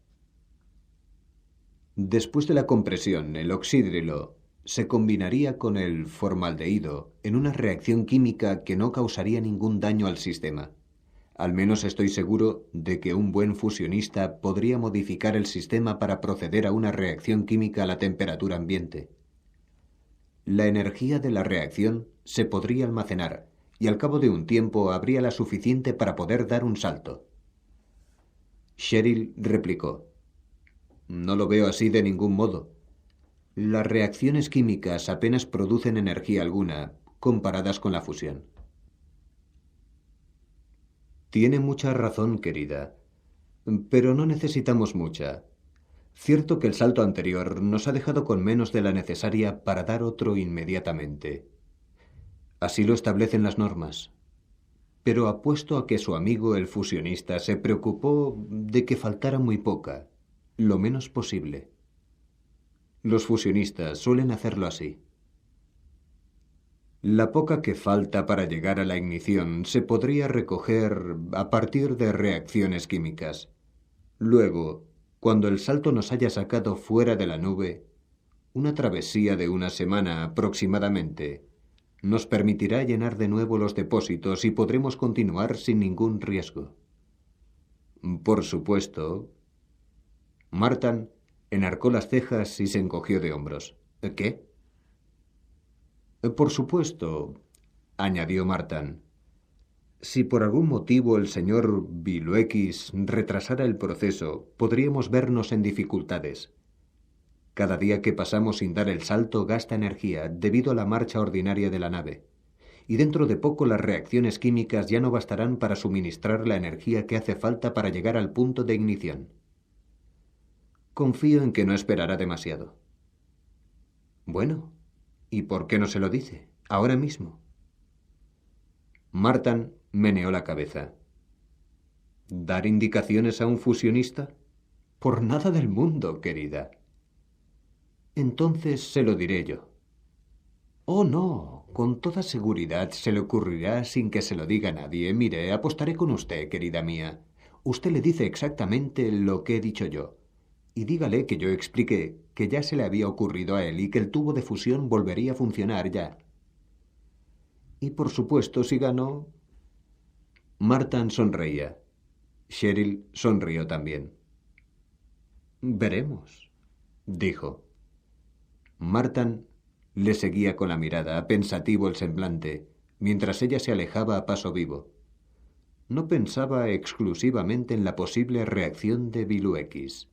Después de la compresión, el oxídrilo se combinaría con el formaldehído en una reacción química que no causaría ningún daño al sistema. Al menos estoy seguro de que un buen fusionista podría modificar el sistema para proceder a una reacción química a la temperatura ambiente. La energía de la reacción se podría almacenar y al cabo de un tiempo habría la suficiente para poder dar un salto. Cheryl replicó: No lo veo así de ningún modo. Las reacciones químicas apenas producen energía alguna comparadas con la fusión. Tiene mucha razón, querida, pero no necesitamos mucha. Cierto que el salto anterior nos ha dejado con menos de la necesaria para dar otro inmediatamente. Así lo establecen las normas. Pero apuesto a que su amigo el fusionista se preocupó de que faltara muy poca, lo menos posible. Los fusionistas suelen hacerlo así. La poca que falta para llegar a la ignición se podría recoger a partir de reacciones químicas. Luego, cuando el salto nos haya sacado fuera de la nube, una travesía de una semana aproximadamente nos permitirá llenar de nuevo los depósitos y podremos continuar sin ningún riesgo. Por supuesto. Martin enarcó las cejas y se encogió de hombros. ¿Qué? Por supuesto, añadió Martin. Si por algún motivo el señor Biluekis retrasara el proceso, podríamos vernos en dificultades. Cada día que pasamos sin dar el salto gasta energía debido a la marcha ordinaria de la nave, y dentro de poco las reacciones químicas ya no bastarán para suministrar la energía que hace falta para llegar al punto de ignición. Confío en que no esperará demasiado. Bueno, ¿y por qué no se lo dice? Ahora mismo. Martin meneó la cabeza. ¿Dar indicaciones a un fusionista? Por nada del mundo, querida. Entonces se lo diré yo. Oh, no, Con toda seguridad se le ocurrirá sin que se lo diga a nadie. Mire, apostaré con usted, querida mía. Usted le dice exactamente lo que he dicho yo. Y dígale que yo expliqué que ya se le había ocurrido a él y que el tubo de fusión volvería a funcionar ya. Y por supuesto, si ganó... Martin sonreía. Cheryl sonrió también. Veremos, dijo. Martin le seguía con la mirada, pensativo el semblante, mientras ella se alejaba a paso vivo. No pensaba exclusivamente en la posible reacción de Biluekis.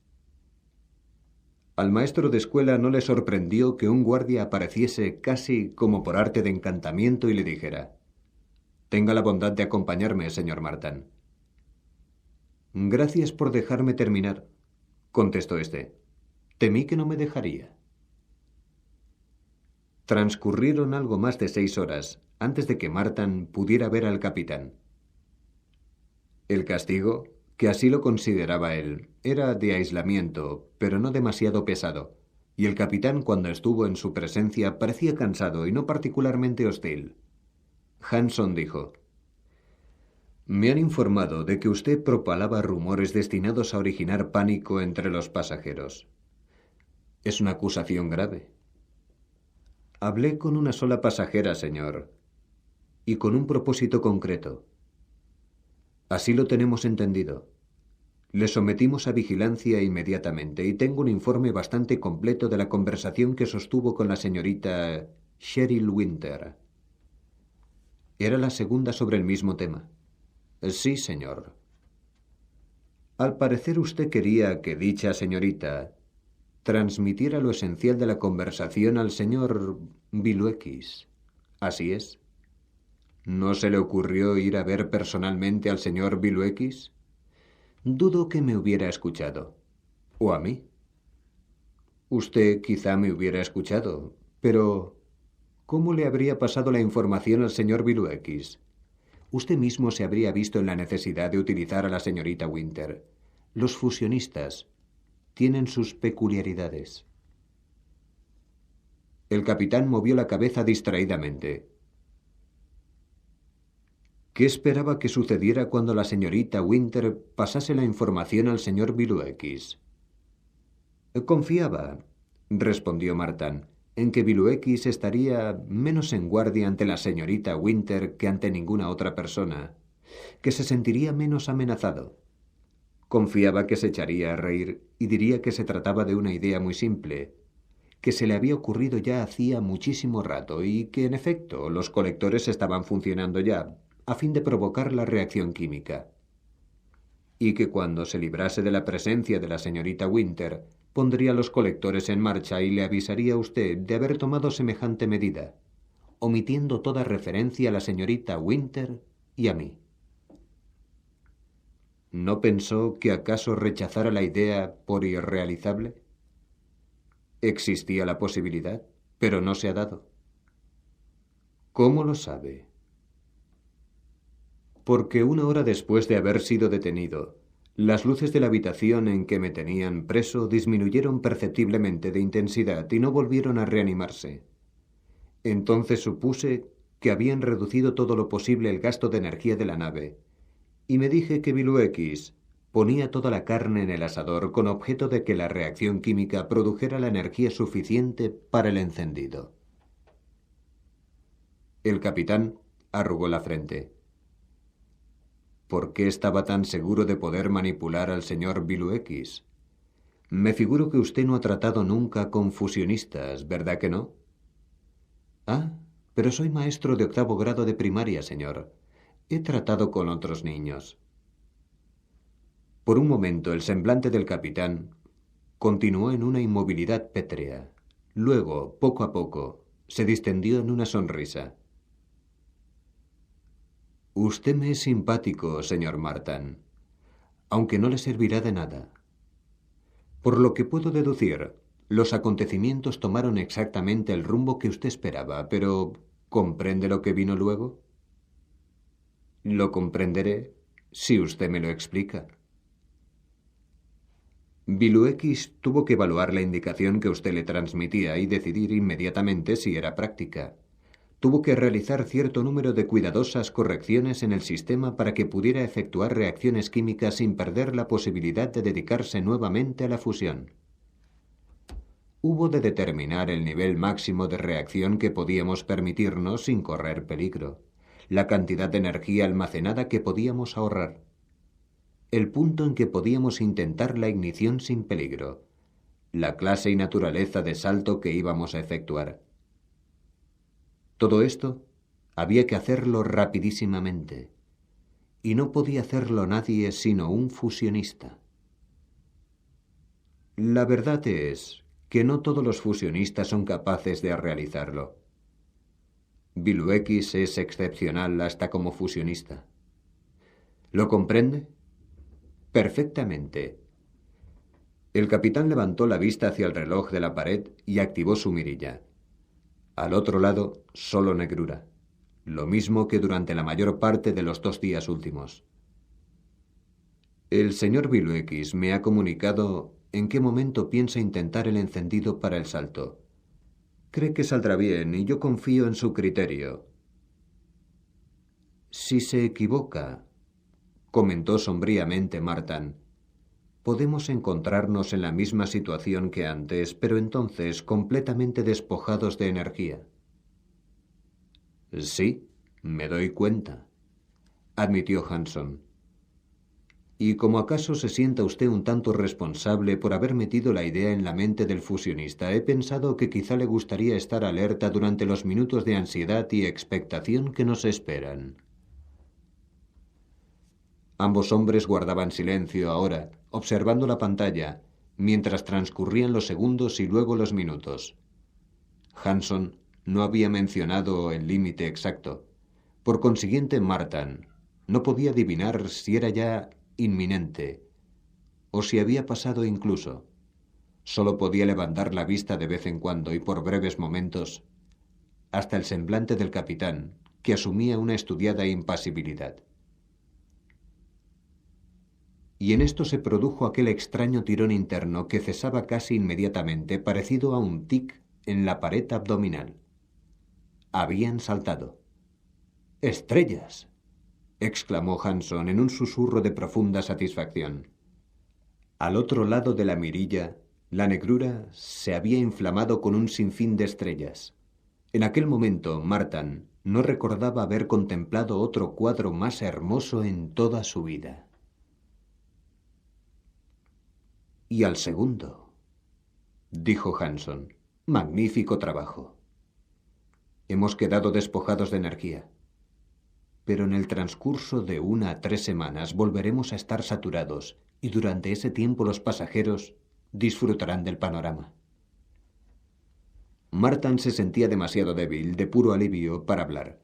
Al maestro de escuela no le sorprendió que un guardia apareciese casi como por arte de encantamiento y le dijera: «Tenga la bondad de acompañarme, señor Martin». «Gracias por dejarme terminar», contestó éste. «Temí que no me dejaría». Transcurrieron algo más de 6 horas antes de que Martin pudiera ver al capitán. El castigo, que así lo consideraba él, era de aislamiento, pero no demasiado pesado, y el capitán, cuando estuvo en su presencia, parecía cansado y no particularmente hostil. Hanson dijo: «Me han informado de que usted propalaba rumores destinados a originar pánico entre los pasajeros. Es una acusación grave». «Hablé con una sola pasajera, señor, y con un propósito concreto». «Así lo tenemos entendido. Le sometimos a vigilancia inmediatamente y tengo un informe bastante completo de la conversación que sostuvo con la señorita Cheryl Winter». «¿Era la segunda sobre el mismo tema?» «Sí, señor». «Al parecer usted quería que dicha señorita transmitiera lo esencial de la conversación al señor Biluekis. ¿Así es? ¿No se le ocurrió ir a ver personalmente al señor Biluekis? Dudo que me hubiera escuchado. ¿O a mí? Usted quizá me hubiera escuchado, pero ¿cómo le habría pasado la información al señor Biluekis? Usted mismo se habría visto en la necesidad de utilizar a la señorita Winter. Los fusionistas tienen sus peculiaridades». El capitán movió la cabeza distraídamente. ¿Qué esperaba que sucediera cuando la señorita Winter pasase la información al señor Biluekis? «Confiaba», respondió Martin, «en que Biluekis estaría menos en guardia ante la señorita Winter que ante ninguna otra persona, que se sentiría menos amenazado. Confiaba que se echaría a reír y diría que se trataba de una idea muy simple, que se le había ocurrido ya hacía muchísimo rato y que, en efecto, los colectores estaban funcionando ya, a fin de provocar la reacción química. Y que cuando se librase de la presencia de la señorita Winter, pondría los colectores en marcha y le avisaría a usted de haber tomado semejante medida, omitiendo toda referencia a la señorita Winter y a mí». ¿No pensó que acaso rechazara la idea por irrealizable? Existía la posibilidad, pero no se ha dado. ¿Cómo lo sabe? Porque 1 hora después de haber sido detenido, las luces de la habitación en que me tenían preso disminuyeron perceptiblemente de intensidad y no volvieron a reanimarse. Entonces supuse que habían reducido todo lo posible el gasto de energía de la nave, y me dije que Biluekis ponía toda la carne en el asador con objeto de que la reacción química produjera la energía suficiente para el encendido. El capitán arrugó la frente. ¿Por qué estaba tan seguro de poder manipular al señor Biluekis? Me figuro que usted no ha tratado nunca con fusionistas, ¿verdad que no? Ah, pero soy maestro de 8º grado de primaria, señor. He tratado con otros niños. Por un momento el semblante del capitán continuó en una inmovilidad pétrea. Luego, poco a poco, se distendió en una sonrisa. «Usted me es simpático, señor Martin, aunque no le servirá de nada. Por lo que puedo deducir, los acontecimientos tomaron exactamente el rumbo que usted esperaba, pero ¿comprende lo que vino luego?» «Lo comprenderé si usted me lo explica». Biluekis tuvo que evaluar la indicación que usted le transmitía y decidir inmediatamente si era práctica. Tuvo que realizar cierto número de cuidadosas correcciones en el sistema para que pudiera efectuar reacciones químicas sin perder la posibilidad de dedicarse nuevamente a la fusión. Hubo de determinar el nivel máximo de reacción que podíamos permitirnos sin correr peligro, la cantidad de energía almacenada que podíamos ahorrar, el punto en que podíamos intentar la ignición sin peligro, la clase y naturaleza de salto que íbamos a efectuar. Todo esto había que hacerlo rapidísimamente, y no podía hacerlo nadie sino un fusionista. La verdad es que no todos los fusionistas son capaces de realizarlo. Viluekis es excepcional hasta como fusionista. ¿Lo comprende? Perfectamente. El capitán levantó la vista hacia el reloj de la pared y activó su mirilla. Al otro lado, solo negrura, lo mismo que durante la mayor parte de los 2 días últimos. El señor Viluekis me ha comunicado en qué momento piensa intentar el encendido para el salto. Cree que saldrá bien y yo confío en su criterio. Si se equivoca, comentó sombríamente Martin, podemos encontrarnos en la misma situación que antes, pero entonces completamente despojados de energía. Sí, me doy cuenta, admitió Hanson. Y como acaso se sienta usted un tanto responsable por haber metido la idea en la mente del fusionista, he pensado que quizá le gustaría estar alerta durante los minutos de ansiedad y expectación que nos esperan. Ambos hombres guardaban silencio ahora, observando la pantalla, mientras transcurrían los segundos y luego los minutos. Hanson no había mencionado el límite exacto. Por consiguiente, Martin no podía adivinar si era ya inminente o si había pasado incluso. Solo podía levantar la vista de vez en cuando y por breves momentos hasta el semblante del capitán, que asumía una estudiada impasibilidad. Y en esto se produjo aquel extraño tirón interno que cesaba casi inmediatamente, parecido a un tic en la pared abdominal. Habían saltado. ¡Estrellas!, exclamó Hanson en un susurro de profunda satisfacción. Al otro lado de la mirilla, la negrura se había inflamado con un sinfín de estrellas. En aquel momento, Martin no recordaba haber contemplado otro cuadro más hermoso en toda su vida. Y al segundo, dijo Hanson, magnífico trabajo. Hemos quedado despojados de energía, pero en el transcurso de 1 a 3 semanas volveremos a estar saturados y durante ese tiempo los pasajeros disfrutarán del panorama. Martin se sentía demasiado débil, de puro alivio, para hablar.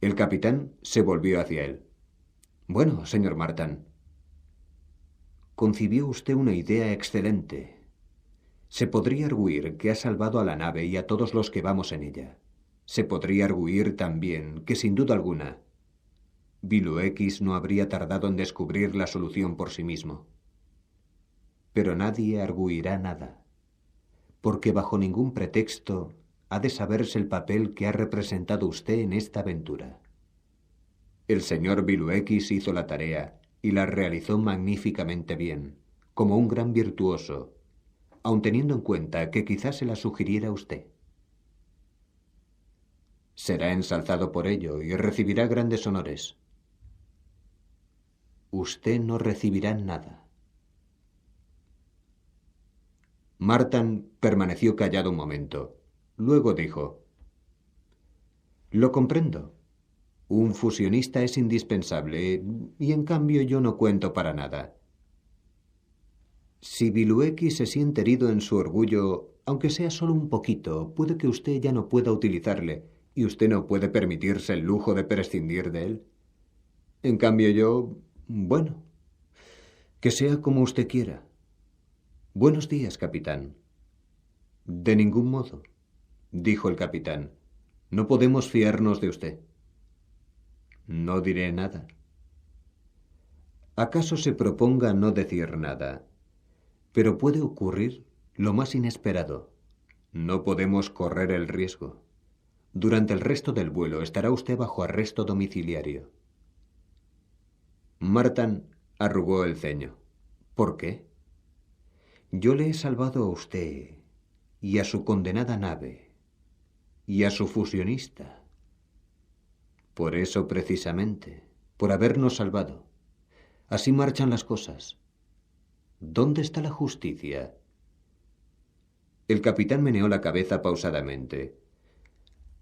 El capitán se volvió hacia él. Bueno, señor Martin, concibió usted una idea excelente. Se podría arguir que ha salvado a la nave y a todos los que vamos en ella. Se podría arguir también que, sin duda alguna, Viluekis no habría tardado en descubrir la solución por sí mismo. Pero nadie arguirá nada, porque bajo ningún pretexto ha de saberse el papel que ha representado usted en esta aventura. El señor Viluekis hizo la tarea y la realizó magníficamente bien, como un gran virtuoso, aun teniendo en cuenta que quizás se la sugiriera usted. Será ensalzado por ello y recibirá grandes honores. Usted no recibirá nada. Martin permaneció callado un momento. Luego dijo: Lo comprendo. Un fusionista es indispensable y en cambio yo no cuento para nada. Si Viluekis se siente herido en su orgullo, aunque sea solo un poquito, puede que usted ya no pueda utilizarle y usted no puede permitirse el lujo de prescindir de él. En cambio yo, bueno, que sea como usted quiera. Buenos días, capitán. De ningún modo, dijo el capitán. No podemos fiarnos de usted. No diré nada. ¿Acaso se proponga no decir nada? Pero puede ocurrir lo más inesperado. No podemos correr el riesgo. Durante el resto del vuelo estará usted bajo arresto domiciliario. Martin arrugó el ceño. ¿Por qué? Yo le he salvado a usted y a su condenada nave y a su fusionista. Por eso precisamente, por habernos salvado. Así marchan las cosas. ¿Dónde está la justicia? El capitán meneó la cabeza pausadamente.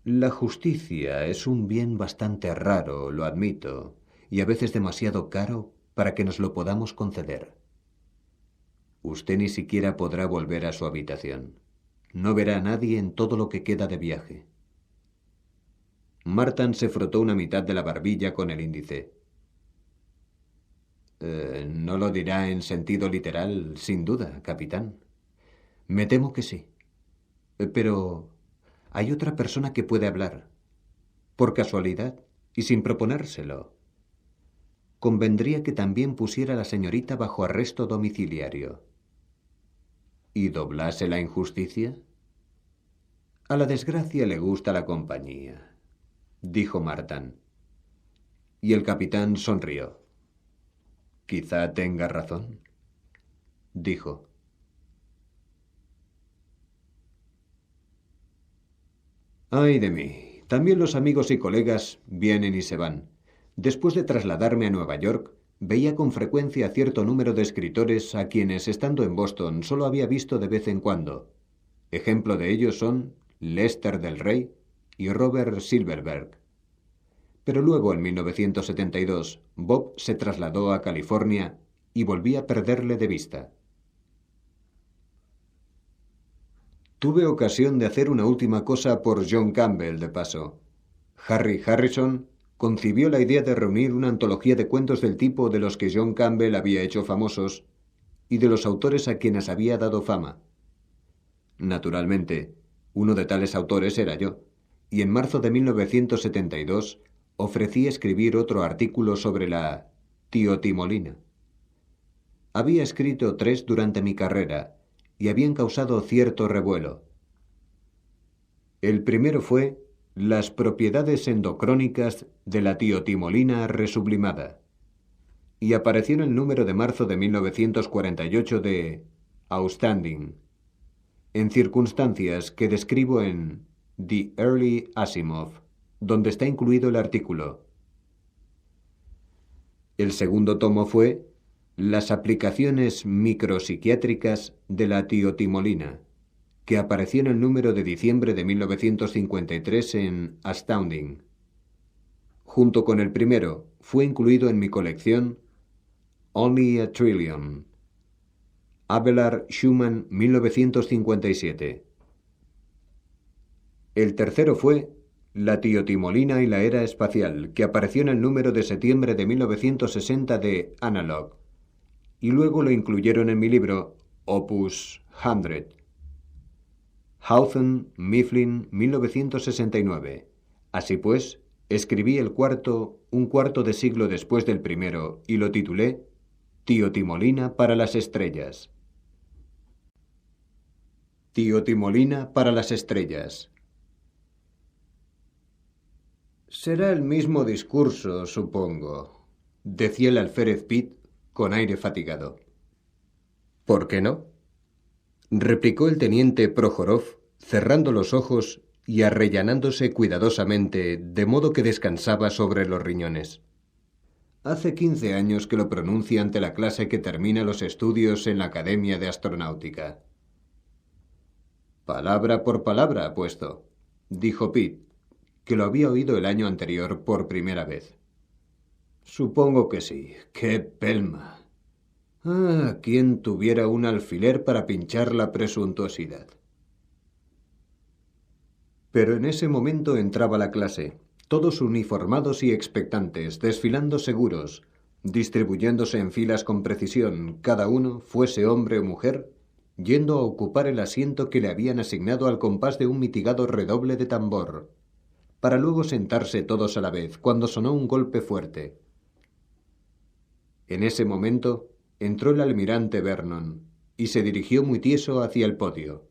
La justicia es un bien bastante raro, lo admito, y a veces demasiado caro para que nos lo podamos conceder. Usted ni siquiera podrá volver a su habitación. No verá a nadie en todo lo que queda de viaje. Martin se frotó una mitad de la barbilla con el índice. No lo dirá en sentido literal, sin duda, capitán. Me temo que sí. Pero hay otra persona que puede hablar. Por casualidad y sin proponérselo. Convendría que también pusiera a la señorita bajo arresto domiciliario. ¿Y doblase la injusticia? A la desgracia le gusta la compañía, dijo Martin. Y el capitán sonrió. Quizá tenga razón, dijo. Ay de mí, también los amigos y colegas vienen y se van. Después de trasladarme a Nueva York, veía con frecuencia a cierto número de escritores a quienes, estando en Boston, solo había visto de vez en cuando. Ejemplo de ellos son Lester del Rey y Robert Silverberg. Pero luego, en 1972, Bob se trasladó a California y volví a perderle de vista. Tuve ocasión de hacer una última cosa por John Campbell, de paso. Harry Harrison concibió la idea de reunir una antología de cuentos del tipo de los que John Campbell había hecho famosos y de los autores a quienes había dado fama. Naturalmente, uno de tales autores era yo, y en marzo de 1972 ofrecí escribir otro artículo sobre la tiotimolina. Había escrito 3 durante mi carrera y habían causado cierto revuelo. El primero fue Las propiedades endocrónicas de la tiotimolina resublimada, y apareció en el número de marzo de 1948 de Outstanding, en circunstancias que describo en The Early Asimov, donde está incluido el artículo. El segundo tomo fue Las aplicaciones micropsiquiátricas de la tiotimolina, que apareció en el número de diciembre de 1953 en Astounding. Junto con el primero, fue incluido en mi colección Only a Trillion, Abelard Schumann, 1957. El tercero fue La tiotimolina y la era espacial, que apareció en el número de septiembre de 1960 de Analog, y luego lo incluyeron en mi libro Opus 100. Hawthorne Mifflin, 1969. Así pues, escribí un cuarto de siglo después del primero, y lo titulé Tiotimolina para las estrellas. Tiotimolina para las estrellas. Será el mismo discurso, supongo, decía el alférez Pitt con aire fatigado. ¿Por qué no?, replicó el teniente Prohorov, cerrando los ojos y arrellanándose cuidadosamente, de modo que descansaba sobre los riñones. Hace 15 años que lo pronuncia ante la clase que termina los estudios en la Academia de Astronáutica. Palabra por palabra, apuesto, dijo Pitt, que lo había oído el año anterior por primera vez. Supongo que sí. ¡Qué pelma! Ah, ¿quién tuviera un alfiler para pinchar la presuntuosidad? Pero en ese momento entraba la clase, todos uniformados y expectantes, desfilando seguros, distribuyéndose en filas con precisión, cada uno, fuese hombre o mujer, yendo a ocupar el asiento que le habían asignado al compás de un mitigado redoble de tambor, para luego sentarse todos a la vez, cuando sonó un golpe fuerte. En ese momento entró el almirante Vernon y se dirigió muy tieso hacia el podio.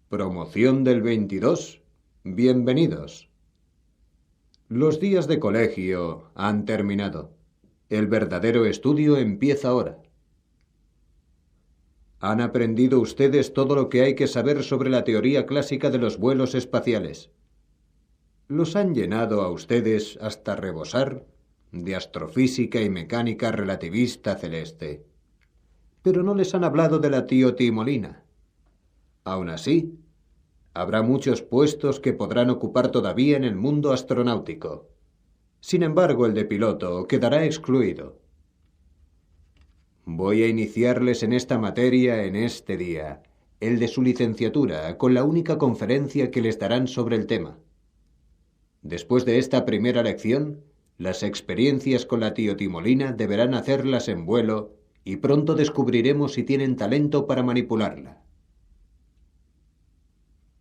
«Promoción del 22», Bienvenidos. Los días de colegio han terminado. El verdadero estudio empieza ahora. Han aprendido ustedes todo lo que hay que saber sobre la teoría clásica de los vuelos espaciales. Los han llenado a ustedes hasta rebosar de astrofísica y mecánica relativista celeste. Pero no les han hablado de la tiotimolina. Aún así, habrá muchos puestos que podrán ocupar todavía en el mundo astronáutico. Sin embargo, el de piloto quedará excluido. Voy a iniciarles en esta materia en este día, el de su licenciatura, con la única conferencia que les darán sobre el tema. Después de esta primera lección, las experiencias con la tiotimolina deberán hacerlas en vuelo y pronto descubriremos si tienen talento para manipularla.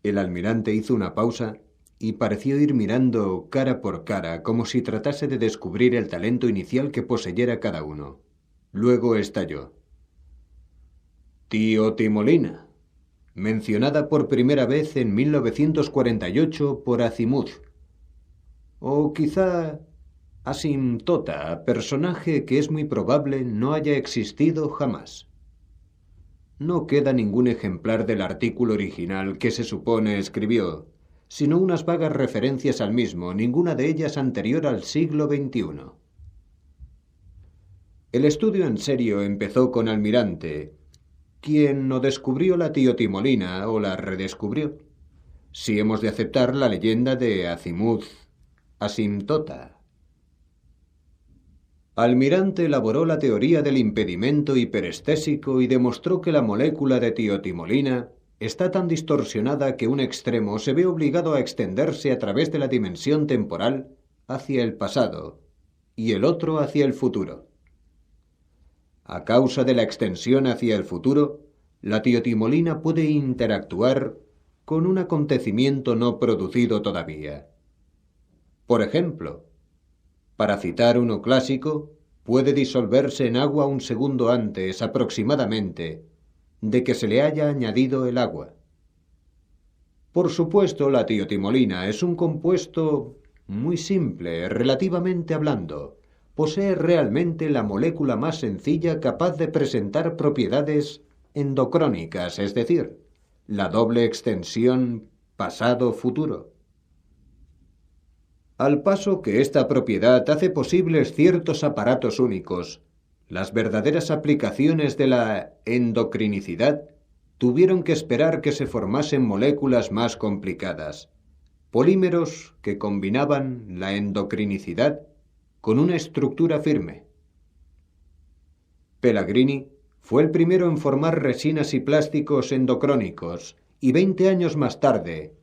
El almirante hizo una pausa y pareció ir mirando cara por cara como si tratase de descubrir el talento inicial que poseyera cada uno. Luego estalló. Tiotimolina, mencionada por primera vez en 1948 por Azimuth. O quizá Asimtota, personaje que es muy probable no haya existido jamás. No queda ningún ejemplar del artículo original que se supone escribió, sino unas vagas referencias al mismo, ninguna de ellas anterior al siglo XXI. El estudio en serio empezó con Almirante, quien no descubrió la tiotimolina o la redescubrió, si hemos de aceptar la leyenda de Azimuth, Asimtota. Almirante elaboró la teoría del impedimento hiperestésico y demostró que la molécula de tiotimolina está tan distorsionada que un extremo se ve obligado a extenderse a través de la dimensión temporal hacia el pasado y el otro hacia el futuro. A causa de la extensión hacia el futuro, la tiotimolina puede interactuar con un acontecimiento no producido todavía. Por ejemplo, para citar uno clásico, puede disolverse en agua un segundo antes, aproximadamente, de que se le haya añadido el agua. Por supuesto, la tiotimolina es un compuesto muy simple, relativamente hablando. Posee realmente la molécula más sencilla capaz de presentar propiedades endocrónicas, es decir, la doble extensión pasado-futuro. Al paso que esta propiedad hace posibles ciertos aparatos únicos, las verdaderas aplicaciones de la endocrinicidad tuvieron que esperar que se formasen moléculas más complicadas, polímeros que combinaban la endocrinicidad con una estructura firme. Pellegrini fue el primero en formar resinas y plásticos endocrónicos, y 20 años más tarde,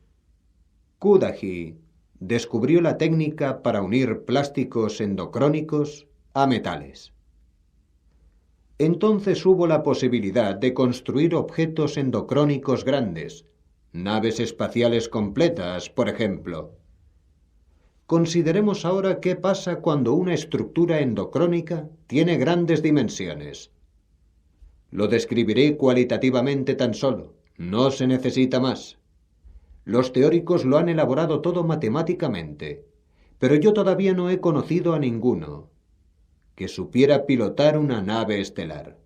Cudahy descubrió la técnica para unir plásticos endocrónicos a metales. Entonces hubo la posibilidad de construir objetos endocrónicos grandes, naves espaciales completas, por ejemplo. Consideremos ahora qué pasa cuando una estructura endocrónica tiene grandes dimensiones. Lo describiré cualitativamente tan solo, no se necesita más. Los teóricos lo han elaborado todo matemáticamente, pero yo todavía no he conocido a ninguno que supiera pilotar una nave estelar.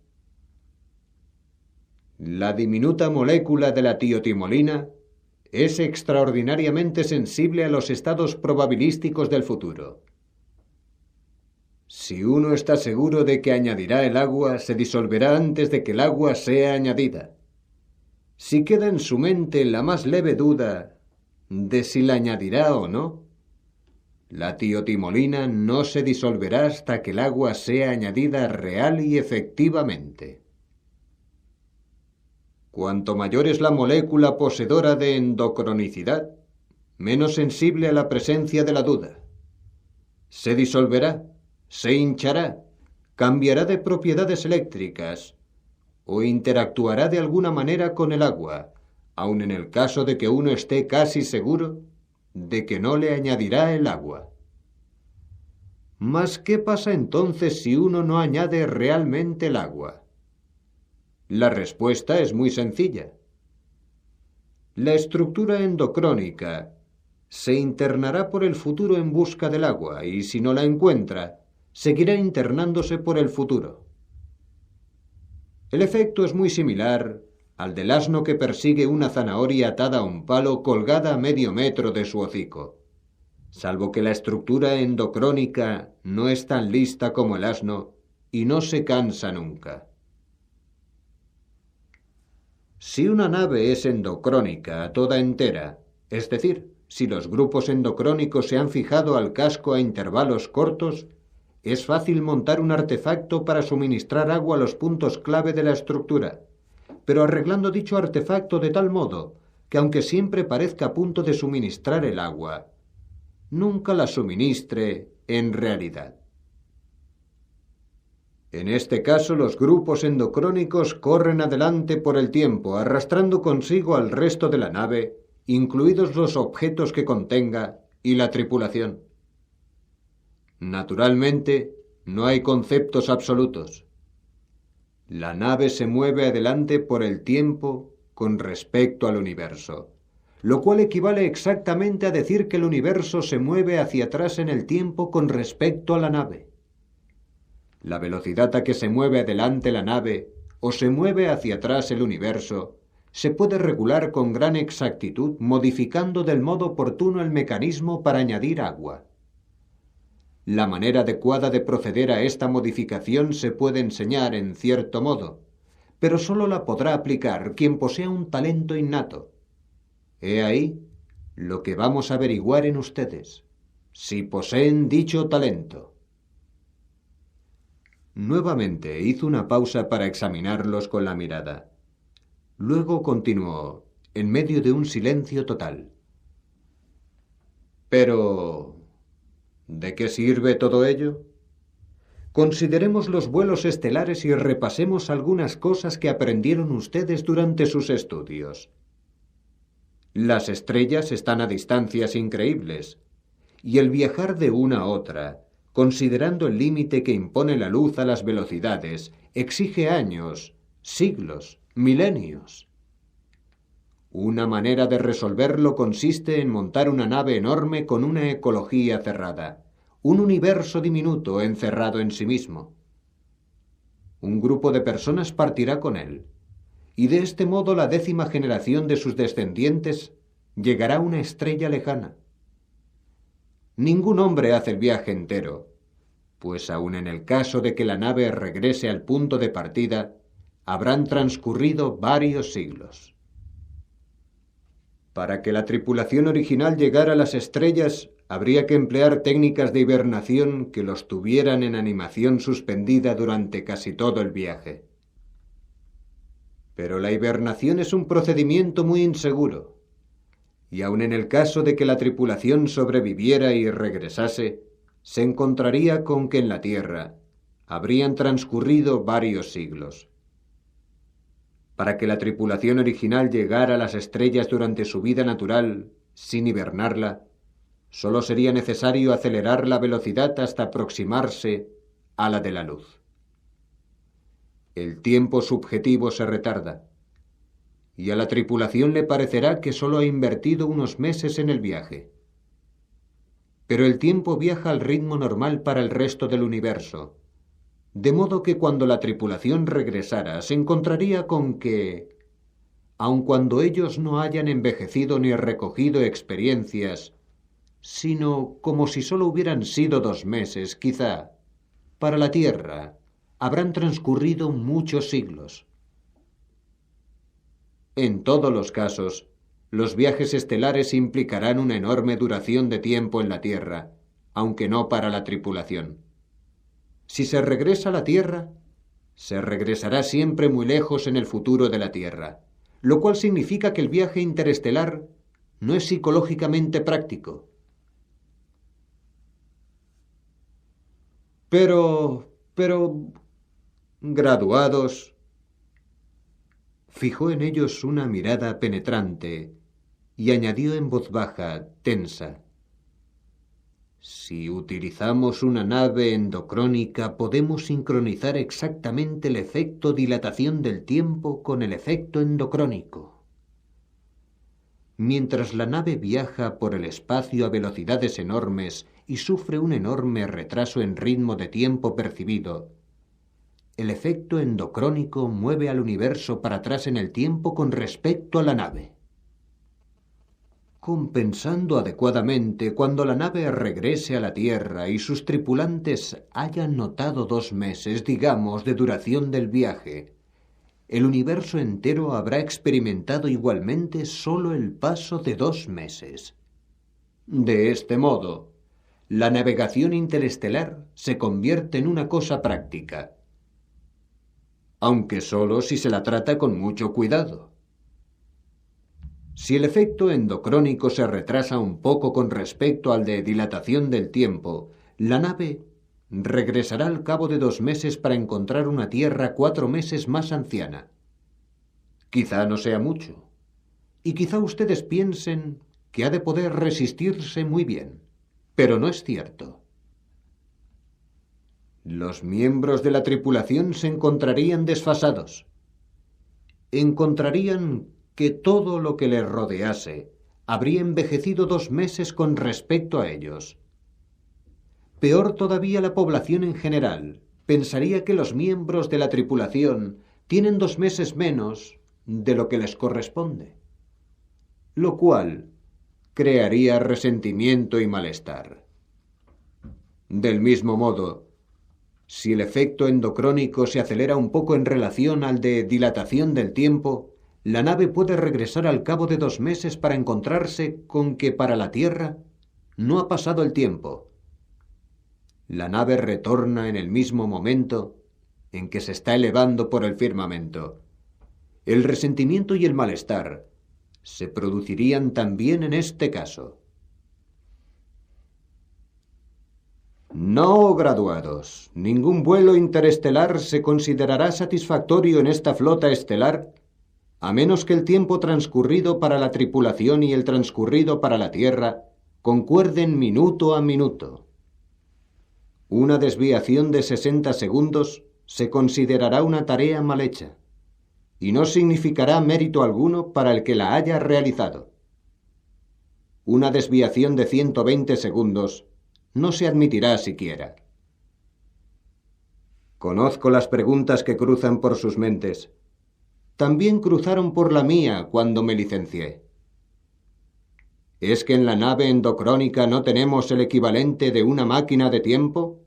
La diminuta molécula de la tiotimolina es extraordinariamente sensible a los estados probabilísticos del futuro. Si uno está seguro de que añadirá el agua, se disolverá antes de que el agua sea añadida. Si queda en su mente la más leve duda de si la añadirá o no, la tiotimolina no se disolverá hasta que el agua sea añadida real y efectivamente. Cuanto mayor es la molécula poseedora de endocronicidad, menos sensible a la presencia de la duda. Se disolverá, se hinchará, cambiará de propiedades eléctricas o interactuará de alguna manera con el agua, aun en el caso de que uno esté casi seguro de que no le añadirá el agua. Mas, ¿qué pasa entonces si uno no añade realmente el agua? La respuesta es muy sencilla. La estructura endocrónica Se internará por el futuro en busca del agua y si no la encuentra, seguirá internándose por el futuro. El efecto es muy similar al del asno que persigue una zanahoria atada a un palo colgada a medio metro de su hocico. Salvo que la estructura endocrónica no es tan lista como el asno y no se cansa nunca. Si una nave es endocrónica toda entera, es decir, si los grupos endocrónicos se han fijado al casco a intervalos cortos, es fácil montar un artefacto para suministrar agua a los puntos clave de la estructura, pero arreglando dicho artefacto de tal modo que aunque siempre parezca a punto de suministrar el agua, nunca la suministre en realidad. En este caso, los grupos endocrónicos corren adelante por el tiempo, arrastrando consigo al resto de la nave, incluidos los objetos que contenga y la tripulación. Naturalmente, no hay conceptos absolutos. La nave se mueve adelante por el tiempo con respecto al universo, lo cual equivale exactamente a decir que el universo se mueve hacia atrás en el tiempo con respecto a la nave. La velocidad a que se mueve adelante la nave o se mueve hacia atrás el universo se puede regular con gran exactitud modificando del modo oportuno el mecanismo para añadir agua. La manera adecuada de proceder a esta modificación se puede enseñar en cierto modo, pero sólo la podrá aplicar quien posea un talento innato. He ahí lo que vamos a averiguar en ustedes, si poseen dicho talento. Nuevamente hizo una pausa para examinarlos con la mirada. Luego continuó, en medio de un silencio total. Pero, ¿de qué sirve todo ello? Consideremos los vuelos estelares y repasemos algunas cosas que aprendieron ustedes durante sus estudios. Las estrellas están a distancias increíbles, y el viajar de una a otra, considerando el límite que impone la luz a las velocidades, exige años, siglos, milenios. Una manera de resolverlo consiste en montar una nave enorme con una ecología cerrada, un universo diminuto encerrado en sí mismo. Un grupo de personas partirá con él, y de este modo la 10ª generación de sus descendientes llegará a una estrella lejana. Ningún hombre hace el viaje entero, pues aun en el caso de que la nave regrese al punto de partida, habrán transcurrido varios siglos. Para que la tripulación original llegara a las estrellas, habría que emplear técnicas de hibernación que los tuvieran en animación suspendida durante casi todo el viaje. Pero la hibernación es un procedimiento muy inseguro, y aun en el caso de que la tripulación sobreviviera y regresase, se encontraría con que en la Tierra habrían transcurrido varios siglos. Para que la tripulación original llegara a las estrellas durante su vida natural, sin hibernarla, solo sería necesario acelerar la velocidad hasta aproximarse a la de la luz. El tiempo subjetivo se retarda, y a la tripulación le parecerá que solo ha invertido unos meses en el viaje. Pero el tiempo viaja al ritmo normal para el resto del universo, de modo que cuando la tripulación regresara se encontraría con que, aun cuando ellos no hayan envejecido ni recogido experiencias, sino como si solo hubieran sido 2 meses, quizá, para la Tierra habrán transcurrido muchos siglos. En todos los casos, los viajes estelares implicarán una enorme duración de tiempo en la Tierra, aunque no para la tripulación. Si se regresa a la Tierra, se regresará siempre muy lejos en el futuro de la Tierra, lo cual significa que el viaje interestelar no es psicológicamente práctico. Pero, graduados, fijó en ellos una mirada penetrante y añadió en voz baja, tensa: si utilizamos una nave endocrónica, podemos sincronizar exactamente el efecto dilatación del tiempo con el efecto endocrónico. mientras la nave viaja por el espacio a velocidades enormes y sufre un enorme retraso en ritmo de tiempo percibido, el efecto endocrónico mueve al universo para atrás en el tiempo con respecto a la nave, compensando adecuadamente cuando la nave regrese a la Tierra y sus tripulantes hayan notado 2 meses, digamos, de duración del viaje. El universo entero habrá experimentado igualmente solo el paso de 2 meses. De este modo, la navegación interestelar se convierte en una cosa práctica, aunque solo si se la trata con mucho cuidado. Si el efecto endocrónico se retrasa un poco con respecto al de dilatación del tiempo, la nave regresará al cabo de 2 meses para encontrar una Tierra 4 meses más anciana. Quizá no sea mucho, y quizá ustedes piensen que ha de poder resistirse muy bien, pero no es cierto. Los miembros de la tripulación se encontrarían desfasados. Encontrarían que todo lo que les rodease habría envejecido 2 meses con respecto a ellos. Peor todavía, la población en general pensaría que los miembros de la tripulación tienen 2 meses menos de lo que les corresponde, lo cual crearía resentimiento y malestar. Del mismo modo, si el efecto endocrónico se acelera un poco en relación al de dilatación del tiempo, la nave puede regresar al cabo de 2 meses para encontrarse con que para la Tierra no ha pasado el tiempo. La nave retorna en el mismo momento en que se está elevando por el firmamento. El resentimiento y el malestar se producirían también en este caso. No, graduados, ningún vuelo interestelar se considerará satisfactorio en esta flota estelar a menos que el tiempo transcurrido para la tripulación y el transcurrido para la Tierra concuerden minuto a minuto. Una desviación de 60 segundos se considerará una tarea mal hecha y no significará mérito alguno para el que la haya realizado. Una desviación de 120 segundos no se admitirá siquiera. Conozco las preguntas que cruzan por sus mentes. También cruzaron por la mía cuando me licencié. ¿Es que en la nave endocrónica no tenemos el equivalente de una máquina de tiempo?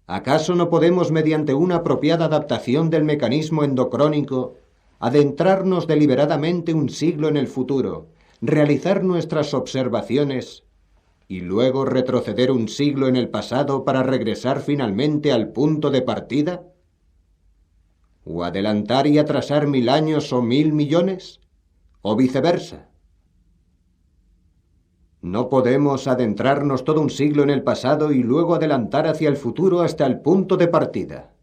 ¿Acaso no podemos, mediante una apropiada adaptación del mecanismo endocrónico, adentrarnos deliberadamente un siglo en el futuro, realizar nuestras observaciones y luego retroceder un siglo en el pasado para regresar finalmente al punto de partida? ¿O adelantar y atrasar 1000 años o 1000 millones? ¿O viceversa? No podemos adentrarnos todo un siglo en el pasado y luego adelantar hacia el futuro hasta el punto de partida.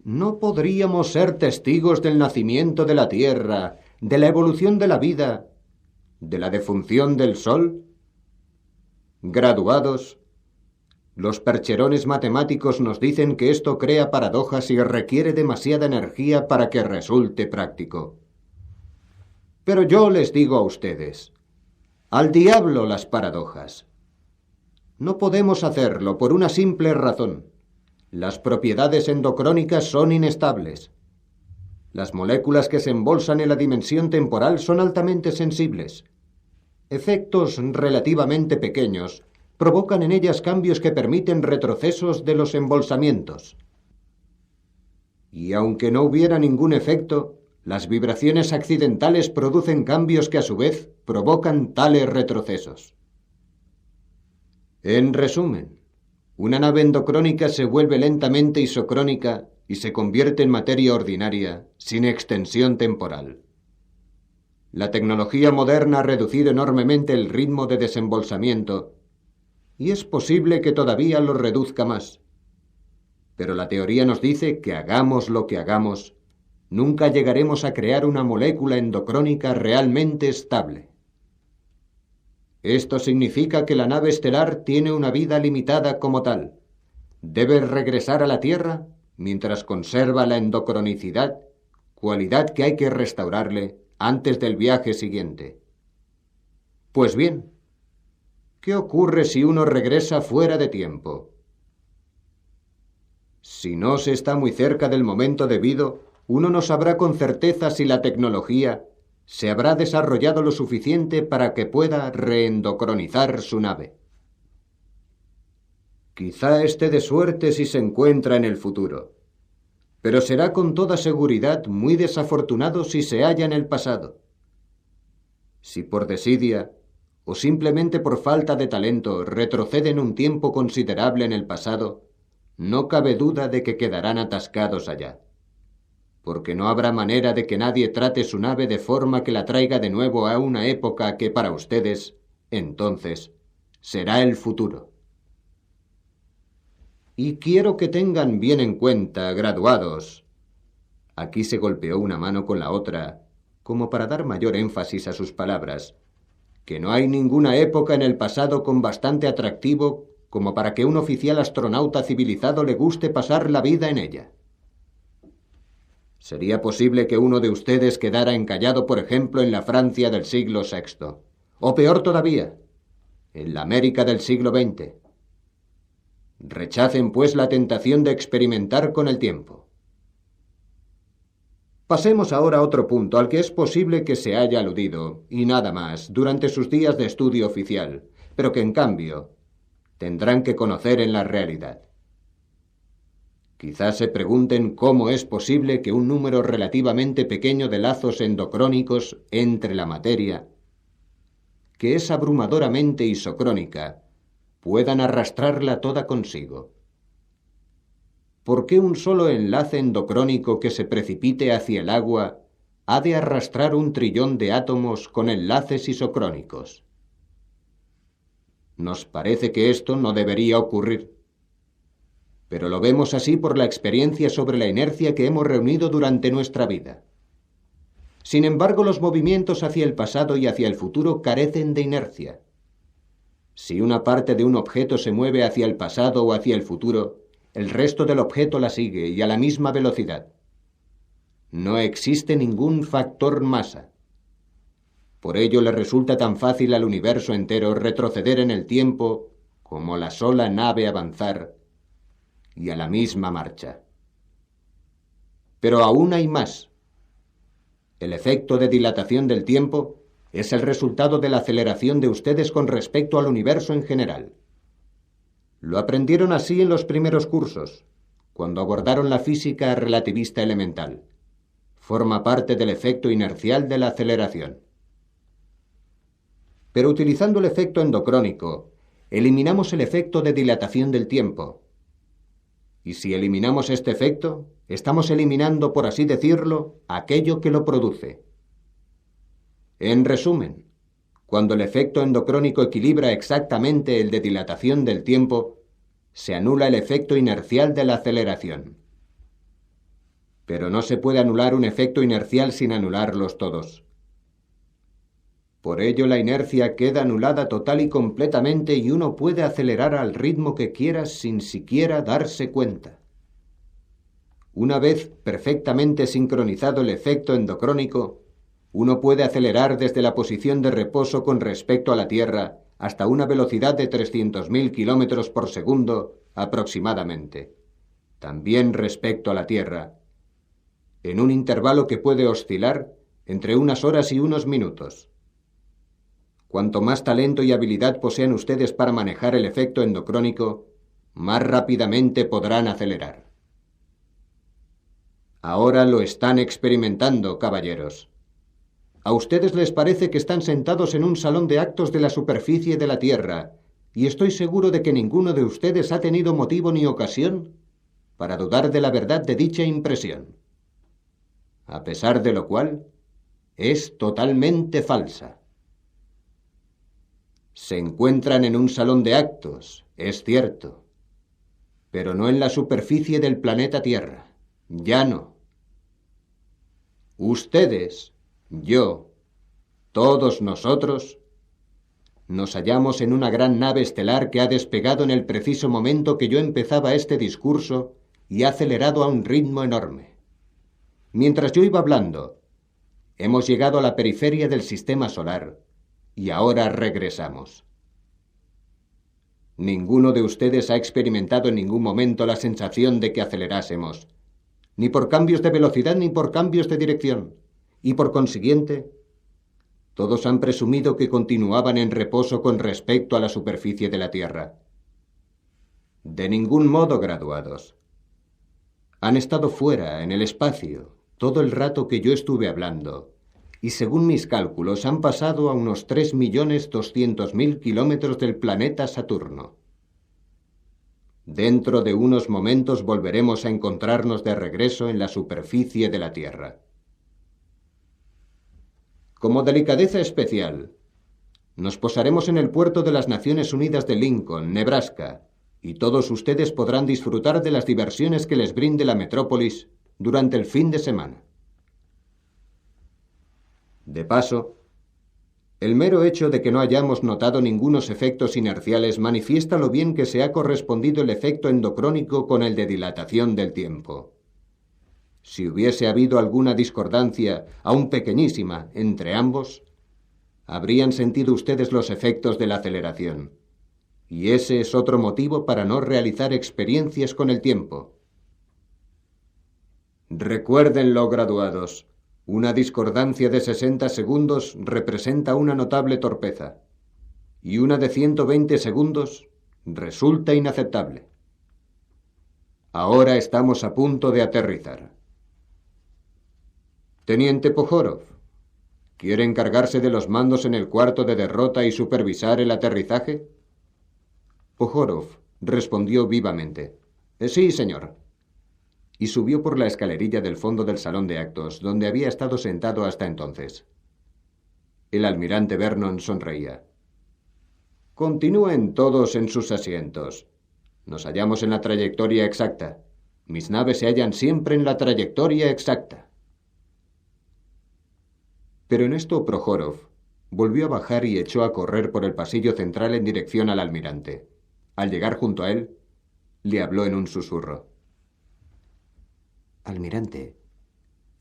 ¿No podríamos ser testigos del nacimiento de la Tierra, de la evolución de la vida, de la defunción del Sol? Graduados, los percherones matemáticos nos dicen que esto crea paradojas y requiere demasiada energía para que resulte práctico. Pero yo les digo a ustedes, ¡al diablo las paradojas! No podemos hacerlo por una simple razón. Las propiedades endocrónicas son inestables. Las moléculas que se embolsan en la dimensión temporal son altamente sensibles. Efectos relativamente pequeños provocan en ellas cambios que permiten retrocesos de los embolsamientos. Y aunque no hubiera ningún efecto, las vibraciones accidentales producen cambios que a su vez provocan tales retrocesos. En resumen, una nave endocrónica se vuelve lentamente isocrónica y se convierte en materia ordinaria sin extensión temporal. La tecnología moderna ha reducido enormemente el ritmo de desembolsamiento y es posible que todavía lo reduzca más. Pero la teoría nos dice que hagamos lo que hagamos, nunca llegaremos a crear una molécula endocrónica realmente estable. Esto significa que la nave estelar tiene una vida limitada como tal. Debe regresar a la Tierra mientras conserva la endocronicidad, cualidad que hay que restaurarle antes del viaje siguiente. Pues bien, ¿qué ocurre si uno regresa fuera de tiempo? Si no se está muy cerca del momento debido, uno no sabrá con certeza si la tecnología se habrá desarrollado lo suficiente para que pueda reendocronizar su nave. Quizá esté de suerte si se encuentra en el futuro, pero será con toda seguridad muy desafortunado si se halla en el pasado. Si por desidia o simplemente por falta de talento retroceden un tiempo considerable en el pasado, no cabe duda de que quedarán atascados allá, porque no habrá manera de que nadie trate su nave de forma que la traiga de nuevo a una época que para ustedes, entonces, será el futuro. Y quiero que tengan bien en cuenta, graduados. Aquí se golpeó una mano con la otra, como para dar mayor énfasis a sus palabras, que no hay ninguna época en el pasado con bastante atractivo como para que un oficial astronauta civilizado le guste pasar la vida en ella. Sería posible que uno de ustedes quedara encallado, por ejemplo, en la Francia del siglo VI, o peor todavía, en la América del siglo XX. Rechacen, pues, la tentación de experimentar con el tiempo. Pasemos ahora a otro punto al que es posible que se haya aludido, y nada más, durante sus días de estudio oficial, pero que en cambio tendrán que conocer en la realidad. Quizás se pregunten cómo es posible que un número relativamente pequeño de lazos endocrónicos entre la materia, que es abrumadoramente isocrónica, puedan arrastrarla toda consigo. ¿Por qué un solo enlace endocrónico que se precipite hacia el agua ha de arrastrar 1 trillón de átomos con enlaces isocrónicos? Nos parece que esto no debería ocurrir, pero lo vemos así por la experiencia sobre la inercia que hemos reunido durante nuestra vida. Sin embargo, los movimientos hacia el pasado y hacia el futuro carecen de inercia. Si una parte de un objeto se mueve hacia el pasado o hacia el futuro, el resto del objeto la sigue y a la misma velocidad. No existe ningún factor masa. Por ello le resulta tan fácil al universo entero retroceder en el tiempo como la sola nave avanzar y a la misma marcha. Pero aún hay más. El efecto de dilatación del tiempo es el resultado de la aceleración de ustedes con respecto al universo en general. Lo aprendieron así en los primeros cursos, cuando abordaron la física relativista elemental. Forma parte del efecto inercial de la aceleración. Pero utilizando el efecto endocrónico, eliminamos el efecto de dilatación del tiempo. Y si eliminamos este efecto, estamos eliminando, por así decirlo, aquello que lo produce. En resumen, cuando el efecto endocrónico equilibra exactamente el de dilatación del tiempo, se anula el efecto inercial de la aceleración. Pero no se puede anular un efecto inercial sin anularlos todos. Por ello la inercia queda anulada total y completamente y uno puede acelerar al ritmo que quiera sin siquiera darse cuenta. Una vez perfectamente sincronizado el efecto endocrónico, uno puede acelerar desde la posición de reposo con respecto a la Tierra hasta una velocidad de 300.000 kilómetros por segundo aproximadamente, también respecto a la Tierra, en un intervalo que puede oscilar entre unas horas y unos minutos. Cuanto más talento y habilidad posean ustedes para manejar el efecto endocrónico, más rápidamente podrán acelerar. Ahora lo están experimentando, caballeros. A ustedes les parece que están sentados en un salón de actos de la superficie de la Tierra, y estoy seguro de que ninguno de ustedes ha tenido motivo ni ocasión para dudar de la verdad de dicha impresión. A pesar de lo cual, es totalmente falsa. Se encuentran en un salón de actos, es cierto, pero no en la superficie del planeta Tierra, ya no. Ustedes, yo, todos nosotros, nos hallamos en una gran nave estelar que ha despegado en el preciso momento que yo empezaba este discurso y ha acelerado a un ritmo enorme. Mientras yo iba hablando, hemos llegado a la periferia del sistema solar y ahora regresamos. Ninguno de ustedes ha experimentado en ningún momento la sensación de que acelerásemos, ni por cambios de velocidad ni por cambios de dirección, y por consiguiente, todos han presumido que continuaban en reposo con respecto a la superficie de la Tierra. De ningún modo, graduados. Han estado fuera, en el espacio, todo el rato que yo estuve hablando, y según mis cálculos han pasado a unos 3.200.000 kilómetros del planeta Saturno. Dentro de unos momentos volveremos a encontrarnos de regreso en la superficie de la Tierra. Como delicadeza especial, nos posaremos en el puerto de las Naciones Unidas de Lincoln, Nebraska, y todos ustedes podrán disfrutar de las diversiones que les brinde la metrópolis durante el fin de semana. De paso, el mero hecho de que no hayamos notado ningunos efectos inerciales manifiesta lo bien que se ha correspondido el efecto endocrónico con el de dilatación del tiempo. Si hubiese habido alguna discordancia, aun pequeñísima, entre ambos, habrían sentido ustedes los efectos de la aceleración. Y ese es otro motivo para no realizar experiencias con el tiempo. Recuérdenlo, graduados. Una discordancia de 60 segundos representa una notable torpeza, y una de 120 segundos resulta inaceptable. Ahora estamos a punto de aterrizar. Teniente Pojorov, ¿quiere encargarse de los mandos en el cuarto de derrota y supervisar el aterrizaje? Pojorov respondió vivamente. Sí, señor. Y subió por la escalerilla del fondo del salón de actos, donde había estado sentado hasta entonces. El almirante Vernon sonreía. Continúen todos en sus asientos. Nos hallamos en la trayectoria exacta. Mis naves se hallan siempre en la trayectoria exacta. Pero en esto Prohorov volvió a bajar y echó a correr por el pasillo central en dirección al almirante. Al llegar junto a él, le habló en un susurro. Almirante,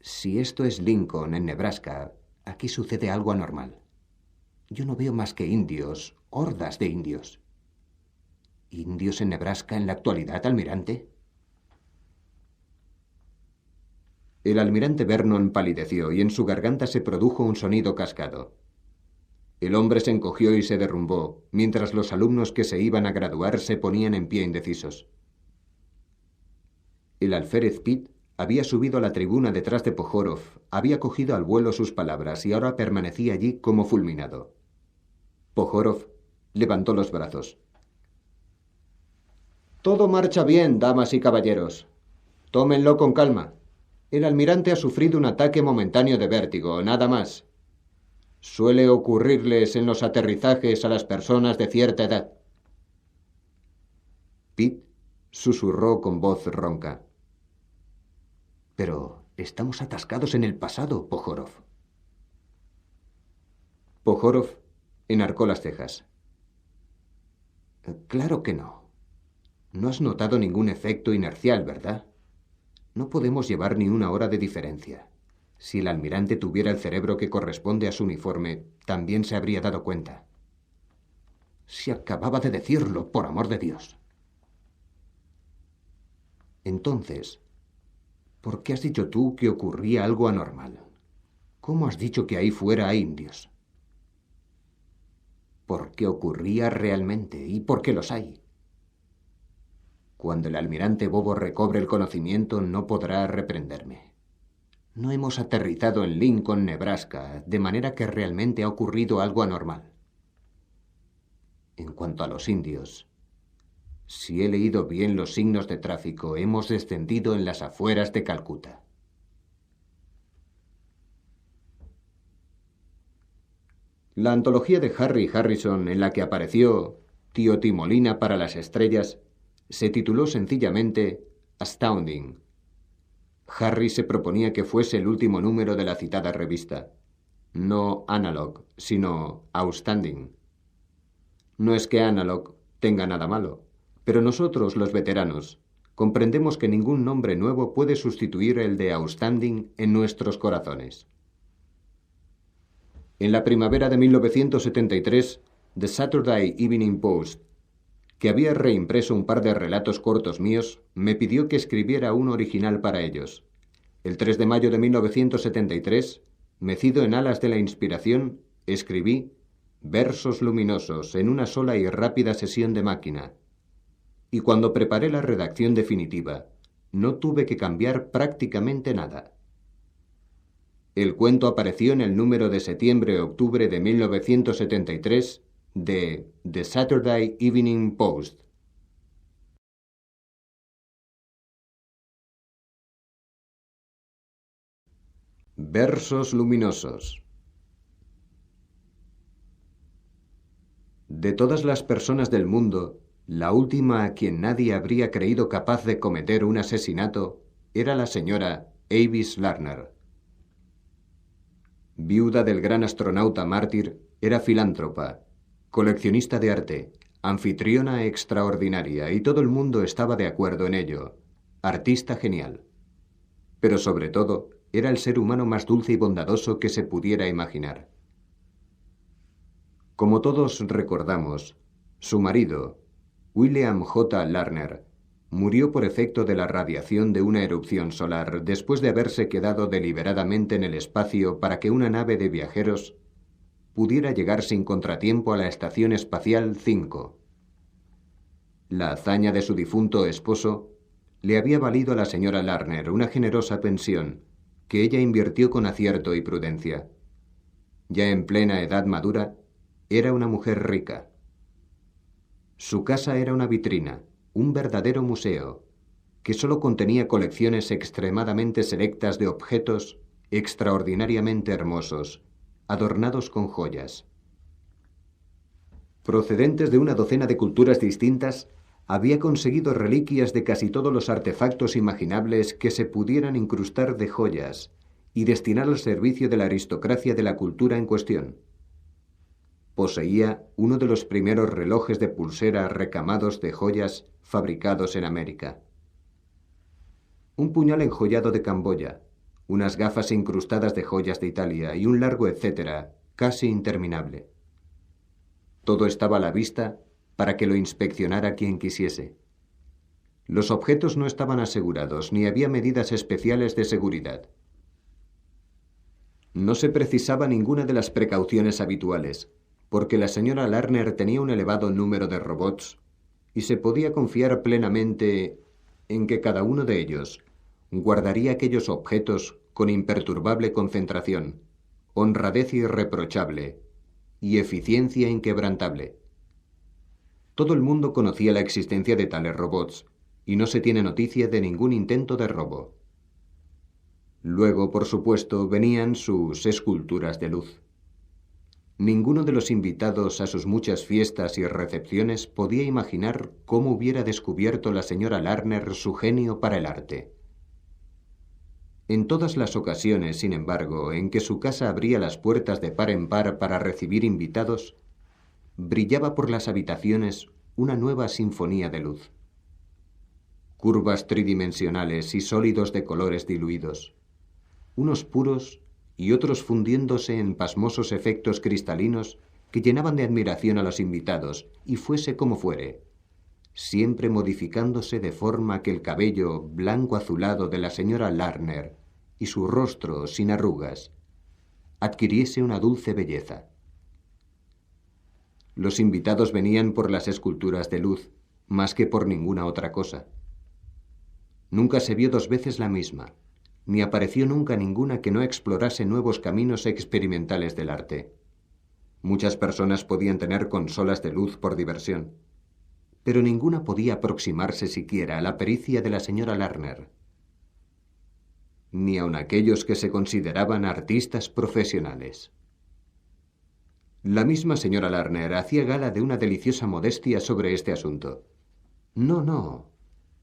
si esto es Lincoln, en Nebraska, aquí sucede algo anormal. Yo no veo más que indios, hordas de indios. ¿Indios en Nebraska en la actualidad, almirante? El almirante Vernon palideció y en su garganta se produjo un sonido cascado. El hombre se encogió y se derrumbó, mientras los alumnos que se iban a graduar se ponían en pie indecisos. El alférez Pitt había subido a la tribuna detrás de Pojorov, había cogido al vuelo sus palabras y ahora permanecía allí como fulminado. Pojorov levantó los brazos. Todo marcha bien, damas y caballeros. Tómenlo con calma. El almirante ha sufrido un ataque momentáneo de vértigo, nada más. Suele ocurrirles en los aterrizajes a las personas de cierta edad. Pitt susurró con voz ronca. Pero estamos atascados en el pasado, Pojorov. Pojorov enarcó las cejas. Claro que no. No has notado ningún efecto inercial, ¿verdad? No podemos llevar ni una hora de diferencia. Si el almirante tuviera el cerebro que corresponde a su uniforme, también se habría dado cuenta. Se acababa de decirlo, por amor de Dios. Entonces, ¿por qué has dicho tú que ocurría algo anormal? ¿Cómo has dicho que ahí fuera hay indios? Porque ocurría realmente y porque los hay. Cuando el almirante Bobo recobre el conocimiento no podrá reprenderme. No hemos aterrizado en Lincoln, Nebraska, de manera que realmente ha ocurrido algo anormal. En cuanto a los indios, si he leído bien los signos de tráfico, hemos descendido en las afueras de Calcuta. La antología de Harry Harrison, en la que apareció Tío Timolina para las estrellas, se tituló sencillamente Astounding. Harry se proponía que fuese el último número de la citada revista. No Analog, sino Outstanding. No es que Analog tenga nada malo, pero nosotros, los veteranos, comprendemos que ningún nombre nuevo puede sustituir el de Outstanding en nuestros corazones. En la primavera de 1973, The Saturday Evening Post, que había reimpreso un par de relatos cortos míos, me pidió que escribiera un original para ellos. El 3 de mayo de 1973, mecido en alas de la inspiración, escribí Versos luminosos en una sola y rápida sesión de máquina. Y cuando preparé la redacción definitiva, no tuve que cambiar prácticamente nada. El cuento apareció en el número de septiembre-octubre de 1973 de The Saturday Evening Post. Versos luminosos. De todas las personas del mundo, la última a quien nadie habría creído capaz de cometer un asesinato era la señora Avis Lerner. Viuda del gran astronauta mártir, era filántropa, coleccionista de arte, anfitriona extraordinaria, y todo el mundo estaba de acuerdo en ello. Artista genial. Pero sobre todo, era el ser humano más dulce y bondadoso que se pudiera imaginar. Como todos recordamos, su marido, William J. Lerner, murió por efecto de la radiación de una erupción solar después de haberse quedado deliberadamente en el espacio para que una nave de viajeros pudiera llegar sin contratiempo a la Estación Espacial 5. La hazaña de su difunto esposo le había valido a la señora Lerner una generosa pensión que ella invirtió con acierto y prudencia. Ya en plena edad madura, era una mujer rica. Su casa era una vitrina, un verdadero museo, que solo contenía colecciones extremadamente selectas de objetos extraordinariamente hermosos, adornados con joyas. Procedentes de una docena de culturas distintas, había conseguido reliquias de casi todos los artefactos imaginables que se pudieran incrustar de joyas y destinar al servicio de la aristocracia de la cultura en cuestión. Poseía uno de los primeros relojes de pulsera recamados de joyas fabricados en América. Un puñal enjollado de Camboya, unas gafas incrustadas de joyas de Italia y un largo etcétera, casi interminable. Todo estaba a la vista para que lo inspeccionara quien quisiese. Los objetos no estaban asegurados, ni había medidas especiales de seguridad. No se precisaba ninguna de las precauciones habituales, porque la señora Lerner tenía un elevado número de robots y se podía confiar plenamente en que cada uno de ellos guardaría aquellos objetos con imperturbable concentración, honradez irreprochable y eficiencia inquebrantable. Todo el mundo conocía la existencia de tales robots y no se tiene noticia de ningún intento de robo. Luego, por supuesto, venían sus esculturas de luz. Ninguno de los invitados a sus muchas fiestas y recepciones podía imaginar cómo hubiera descubierto la señora Lerner su genio para el arte. En todas las ocasiones, sin embargo, en que su casa abría las puertas de par en par para recibir invitados, brillaba por las habitaciones una nueva sinfonía de luz. Curvas tridimensionales y sólidos de colores diluidos, unos puros y otros fundiéndose en pasmosos efectos cristalinos que llenaban de admiración a los invitados, y fuese como fuere, siempre modificándose de forma que el cabello blanco azulado de la señora Lerner y su rostro sin arrugas adquiriese una dulce belleza. Los invitados venían por las esculturas de luz, más que por ninguna otra cosa. Nunca se vio dos veces la misma, ni apareció nunca ninguna que no explorase nuevos caminos experimentales del arte. Muchas personas podían tener consolas de luz por diversión, pero ninguna podía aproximarse siquiera a la pericia de la señora Lerner, ni aun aquellos que se consideraban artistas profesionales. La misma señora Lerner hacía gala de una deliciosa modestia sobre este asunto. No,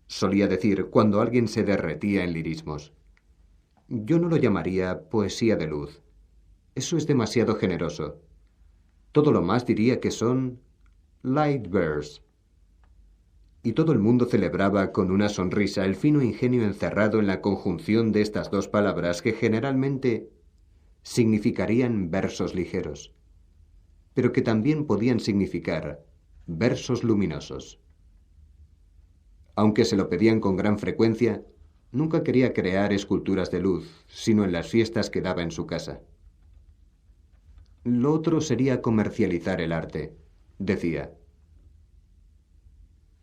solía decir cuando alguien se derretía en lirismos. Yo no lo llamaría poesía de luz. Eso es demasiado generoso. Todo lo más diría que son light verse. Y todo el mundo celebraba con una sonrisa el fino ingenio encerrado en la conjunción de estas dos palabras que generalmente significarían versos ligeros, pero que también podían significar versos luminosos. Aunque se lo pedían con gran frecuencia, nunca quería crear esculturas de luz, sino en las fiestas que daba en su casa. Lo otro sería comercializar el arte, decía.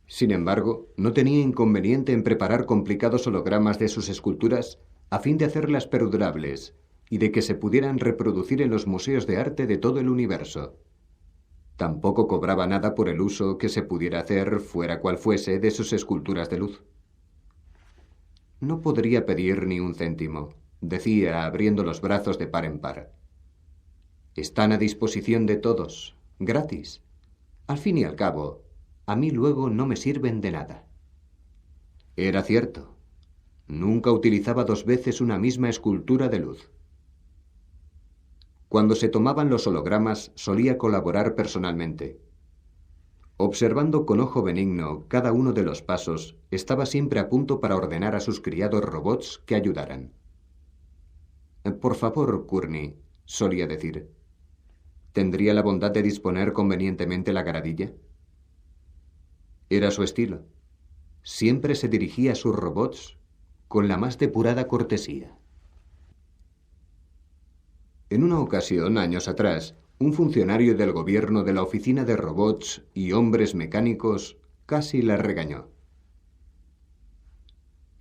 Sin embargo, no tenía inconveniente en preparar complicados hologramas de sus esculturas a fin de hacerlas perdurables y de que se pudieran reproducir en los museos de arte de todo el universo. Tampoco cobraba nada por el uso que se pudiera hacer, fuera cual fuese, de sus esculturas de luz. No podría pedir ni un céntimo, decía, abriendo los brazos de par en par. Están a disposición de todos, gratis. Al fin y al cabo, a mí luego no me sirven de nada. Era cierto. Nunca utilizaba 2 veces una misma escultura de luz. Cuando se tomaban los hologramas, solía colaborar personalmente. Observando con ojo benigno cada uno de los pasos, estaba siempre a punto para ordenar a sus criados robots que ayudaran. «Por favor, Courtney», solía decir, ¿tendría la bondad de disponer convenientemente la gradilla? Era su estilo. Siempre se dirigía a sus robots con la más depurada cortesía. En una ocasión, años atrás, un funcionario del gobierno de la Oficina de Robots y Hombres Mecánicos casi la regañó.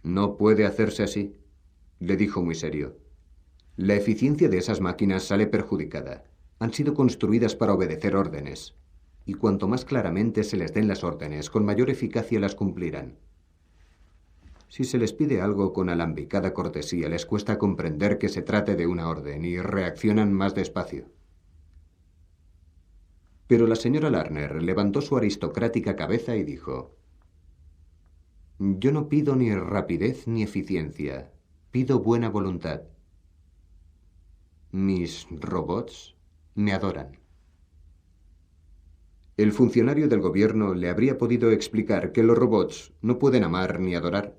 «No puede hacerse así», le dijo muy serio. «La eficiencia de esas máquinas sale perjudicada. Han sido construidas para obedecer órdenes, y cuanto más claramente se les den las órdenes, con mayor eficacia las cumplirán. Si se les pide algo con alambicada cortesía, les cuesta comprender que se trate de una orden y reaccionan más despacio». Pero la señora Larner levantó su aristocrática cabeza y dijo: «Yo no pido ni rapidez ni eficiencia, pido buena voluntad. Mis robots me adoran». El funcionario del gobierno le habría podido explicar que los robots no pueden amar ni adorar,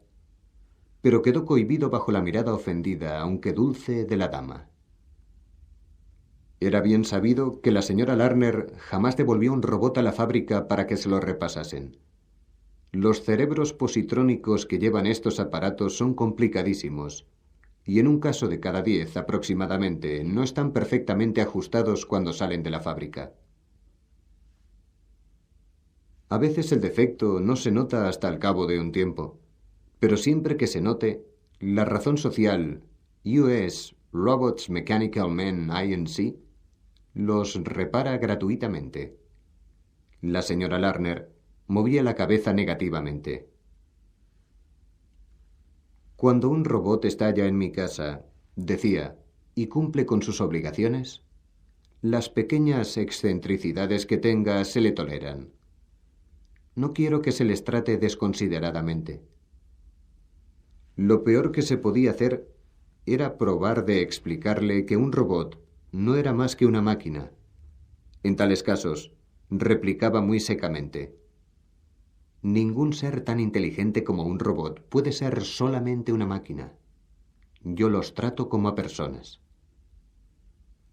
pero quedó cohibido bajo la mirada ofendida, aunque dulce, de la dama. Era bien sabido que la señora Larner jamás devolvió un robot a la fábrica para que se lo repasasen. Los cerebros positrónicos que llevan estos aparatos son complicadísimos, y en un caso de cada 10 aproximadamente no están perfectamente ajustados cuando salen de la fábrica. A veces el defecto no se nota hasta el cabo de un tiempo, pero siempre que se note, la razón social US Robots Mechanical Men Inc. los repara gratuitamente. La señora Larner movía la cabeza negativamente. «Cuando un robot está ya en mi casa», decía, «y cumple con sus obligaciones, las pequeñas excentricidades que tenga se le toleran. No quiero que se les trate desconsideradamente. Lo peor que se podía hacer era probar de explicarle que un robot no era más que una máquina. En tales casos, replicaba muy secamente: «Ningún ser tan inteligente como un robot puede ser solamente una máquina. Yo los trato como a personas».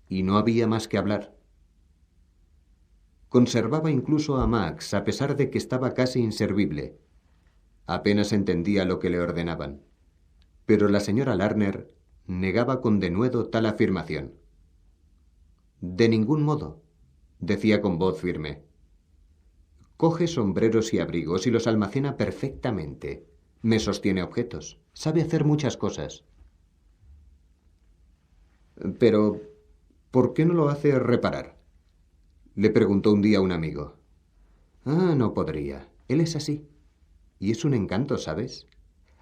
Y no había más que hablar. Conservaba incluso a Max, a pesar de que estaba casi inservible. Apenas entendía lo que le ordenaban. Pero la señora Larner negaba con denuedo tal afirmación. «De ningún modo», decía con voz firme. «Coge sombreros y abrigos y los almacena perfectamente. Me sostiene objetos. Sabe hacer muchas cosas». «Pero, ¿por qué no lo hace reparar?», le preguntó un día un amigo. «Ah, no podría. Él es así. Y es un encanto, ¿sabes?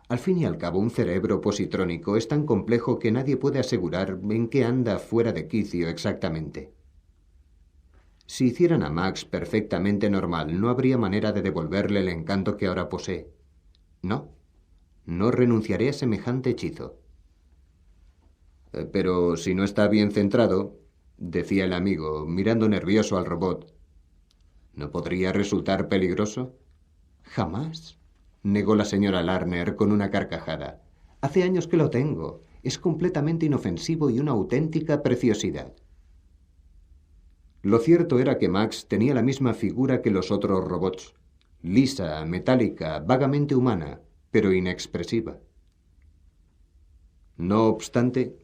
Al fin y al cabo, un cerebro positrónico es tan complejo que nadie puede asegurar en qué anda fuera de quicio exactamente. Si hicieran a Max perfectamente normal, no habría manera de devolverle el encanto que ahora posee. No, no renunciaré a semejante hechizo». «Pero si no está bien centrado», decía el amigo, mirando nervioso al robot, ¿no podría resultar peligroso?» «Jamás», negó la señora Larner con una carcajada. «Hace años que lo tengo, Es completamente inofensivo y una auténtica preciosidad. Lo cierto era que Max tenía la misma figura que los otros robots. Lisa, metálica, vagamente humana, pero inexpresiva. No obstante,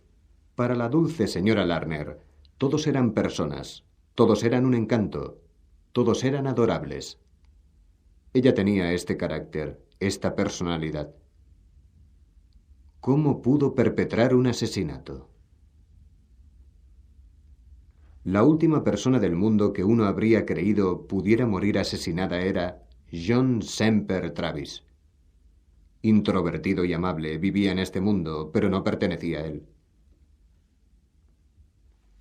para la dulce señora Larner, todos eran personas, todos eran un encanto, todos eran adorables. Ella tenía este carácter, esta personalidad. ¿Cómo pudo perpetrar un asesinato? La última persona del mundo que uno habría creído pudiera morir asesinada era John Semper Travis. Introvertido y amable, vivía en este mundo, pero no pertenecía a él.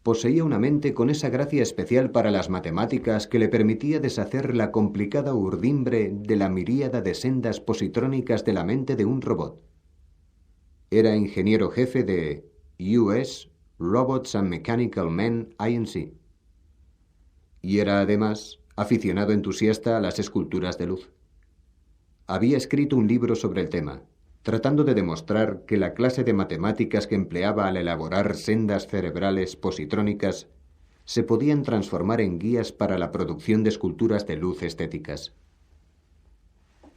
Poseía una mente con esa gracia especial para las matemáticas que le permitía deshacer la complicada urdimbre de la miríada de sendas positrónicas de la mente de un robot. Era ingeniero jefe de US Robots and Mechanical Men, Inc. Y era además aficionado entusiasta a las esculturas de luz. Había escrito un libro sobre el tema, tratando de demostrar que la clase de matemáticas que empleaba al elaborar sendas cerebrales positrónicas se podían transformar en guías para la producción de esculturas de luz estéticas.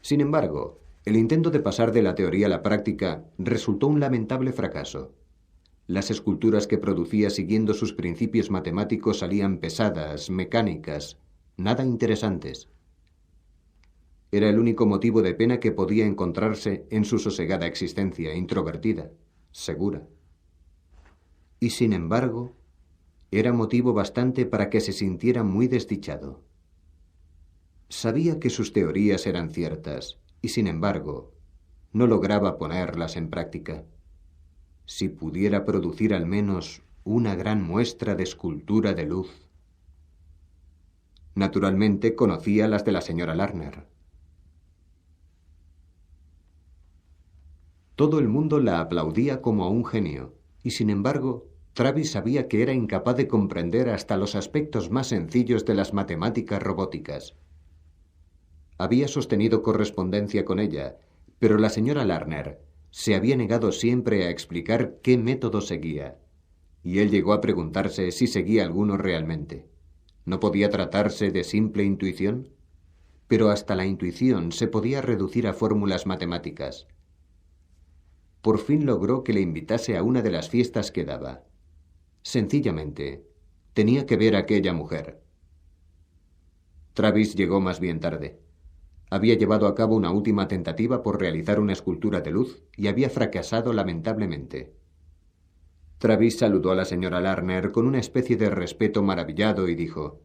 Sin embargo, el intento de pasar de la teoría a la práctica resultó un lamentable fracaso. Las esculturas que producía siguiendo sus principios matemáticos salían pesadas, mecánicas, nada interesantes. Era el único motivo de pena que podía encontrarse en su sosegada existencia, introvertida, segura. Y sin embargo, era motivo bastante para que se sintiera muy desdichado. Sabía que sus teorías eran ciertas, y sin embargo, no lograba ponerlas en práctica. Si pudiera producir al menos una gran muestra de escultura de luz. Naturalmente conocía las de la señora Larner. Todo el mundo la aplaudía como a un genio, y sin embargo, Travis sabía que era incapaz de comprender hasta los aspectos más sencillos de las matemáticas robóticas. Había sostenido correspondencia con ella, pero la señora Larner se había negado siempre a explicar qué método seguía, y él llegó a preguntarse si seguía alguno realmente. ¿No podía tratarse de simple intuición? Pero hasta la intuición se podía reducir a fórmulas matemáticas. Por fin logró que le invitase a una de las fiestas que daba. Sencillamente, tenía que ver a aquella mujer. Travis llegó más bien tarde. Había llevado a cabo una última tentativa por realizar una escultura de luz y había fracasado lamentablemente. Travis saludó a la señora Larner con una especie de respeto maravillado y dijo: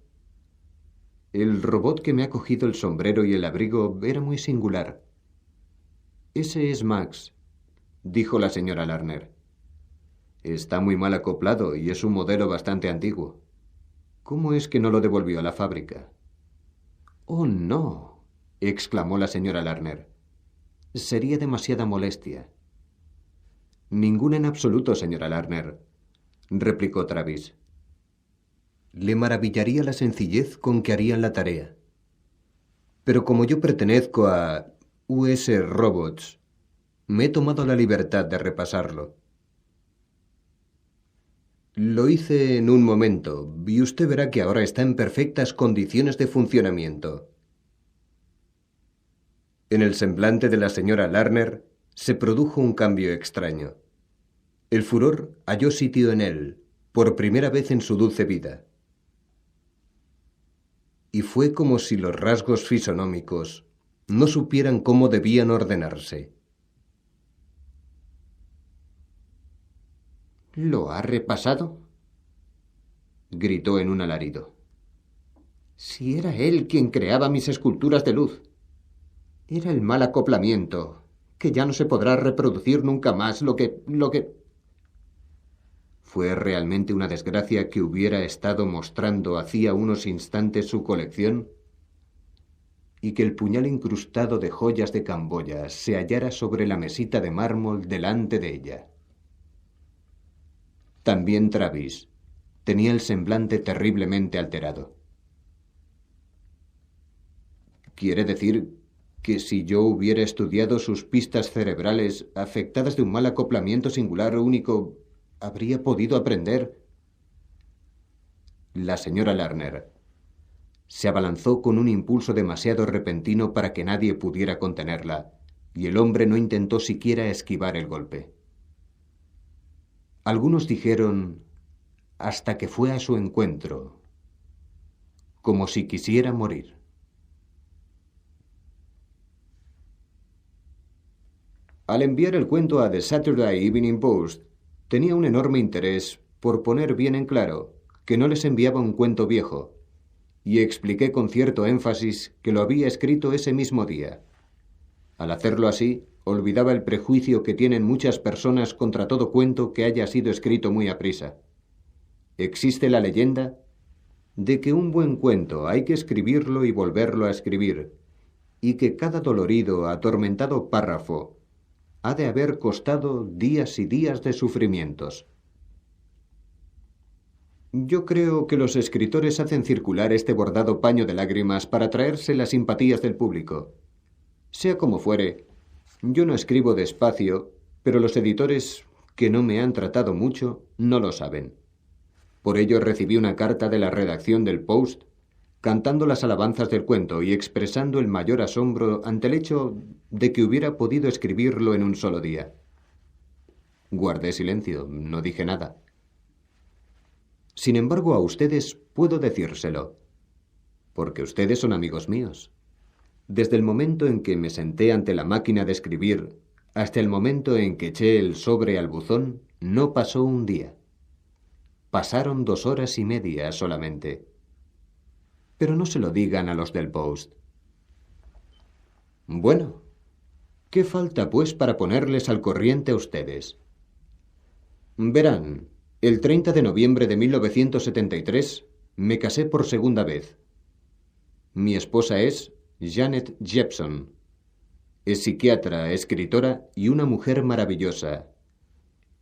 «El robot que me ha cogido el sombrero y el abrigo era muy singular». «Ese es Max», dijo la señora Larner. «Está muy mal acoplado y es un modelo bastante antiguo. ¿Cómo es que no lo devolvió a la fábrica?» «Oh, no», exclamó la señora Larner. «Sería demasiada molestia». «Ninguna en absoluto, señora Larner», replicó Travis. «Le maravillaría la sencillez con que harían la tarea. Pero como yo pertenezco a US Robots, me he tomado la libertad de repasarlo. Lo hice en un momento y usted verá que ahora está en perfectas condiciones de funcionamiento». En el semblante de la señora Larner se produjo un cambio extraño. El furor halló sitio en él, por primera vez en su dulce vida. Y fue como si los rasgos fisonómicos no supieran cómo debían ordenarse. «¿Lo ha repasado?», gritó en un alarido. «Si era él quien creaba mis esculturas de luz. Era el mal acoplamiento, que ya no se podrá reproducir nunca más lo que... ¿Fue realmente una desgracia que hubiera estado mostrando hacía unos instantes su colección? Y que el puñal incrustado de joyas de Camboya se hallara sobre la mesita de mármol delante de ella. También Travis tenía el semblante terriblemente alterado. «¿Quiere decir que si yo hubiera estudiado sus pistas cerebrales afectadas de un mal acoplamiento singular único, habría podido aprender. La señora Lerner se abalanzó con un impulso demasiado repentino para que nadie pudiera contenerla, y el hombre no intentó siquiera esquivar el golpe. Algunos dijeron hasta que fue a su encuentro, como si quisiera morir. Al enviar el cuento a The Saturday Evening Post, tenía un enorme interés por poner bien en claro que no les enviaba un cuento viejo, y expliqué con cierto énfasis que lo había escrito ese mismo día. Al hacerlo así, olvidaba el prejuicio que tienen muchas personas contra todo cuento que haya sido escrito muy aprisa. Existe la leyenda de que un buen cuento hay que escribirlo y volverlo a escribir, y que cada dolorido, atormentado párrafo ha de haber costado días y días de sufrimientos. Yo creo que los escritores hacen circular este bordado paño de lágrimas para atraerse las simpatías del público. Sea como fuere, yo no escribo despacio, pero los editores, que no me han tratado mucho, no lo saben. Por ello recibí una carta de la redacción del Post, cantando las alabanzas del cuento y expresando el mayor asombro ante el hecho de que hubiera podido escribirlo en un solo día. Guardé silencio, no dije nada. Sin embargo, a ustedes puedo decírselo, porque ustedes son amigos míos. Desde el momento en que me senté ante la máquina de escribir hasta el momento en que eché el sobre al buzón, no pasó un día. Pasaron 2 horas y media solamente. Pero no se lo digan a los del Post. Bueno, ¿qué falta, pues, para ponerles al corriente a ustedes? Verán, el 30 de noviembre de 1973 me casé por segunda vez. Mi esposa es Janet Jepson. Es psiquiatra, escritora y una mujer maravillosa,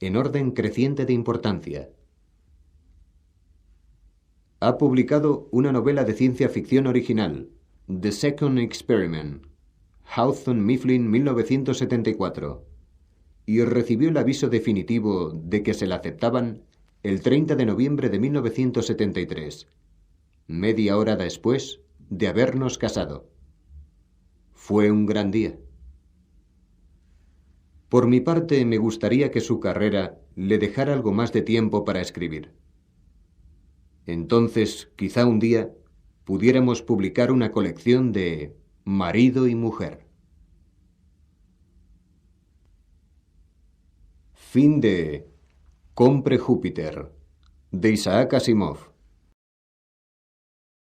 en orden creciente de importancia. Ha publicado una novela de ciencia ficción original, The Second Experiment, Hawthorne Mifflin, 1974, y recibió el aviso definitivo de que se la aceptaban el 30 de noviembre de 1973, media hora después de habernos casado. Fue un gran día. Por mi parte, me gustaría que su carrera le dejara algo más de tiempo para escribir. Entonces, quizá un día, pudiéramos publicar una colección de marido y mujer. Fin de Compre Júpiter, de Isaac Asimov.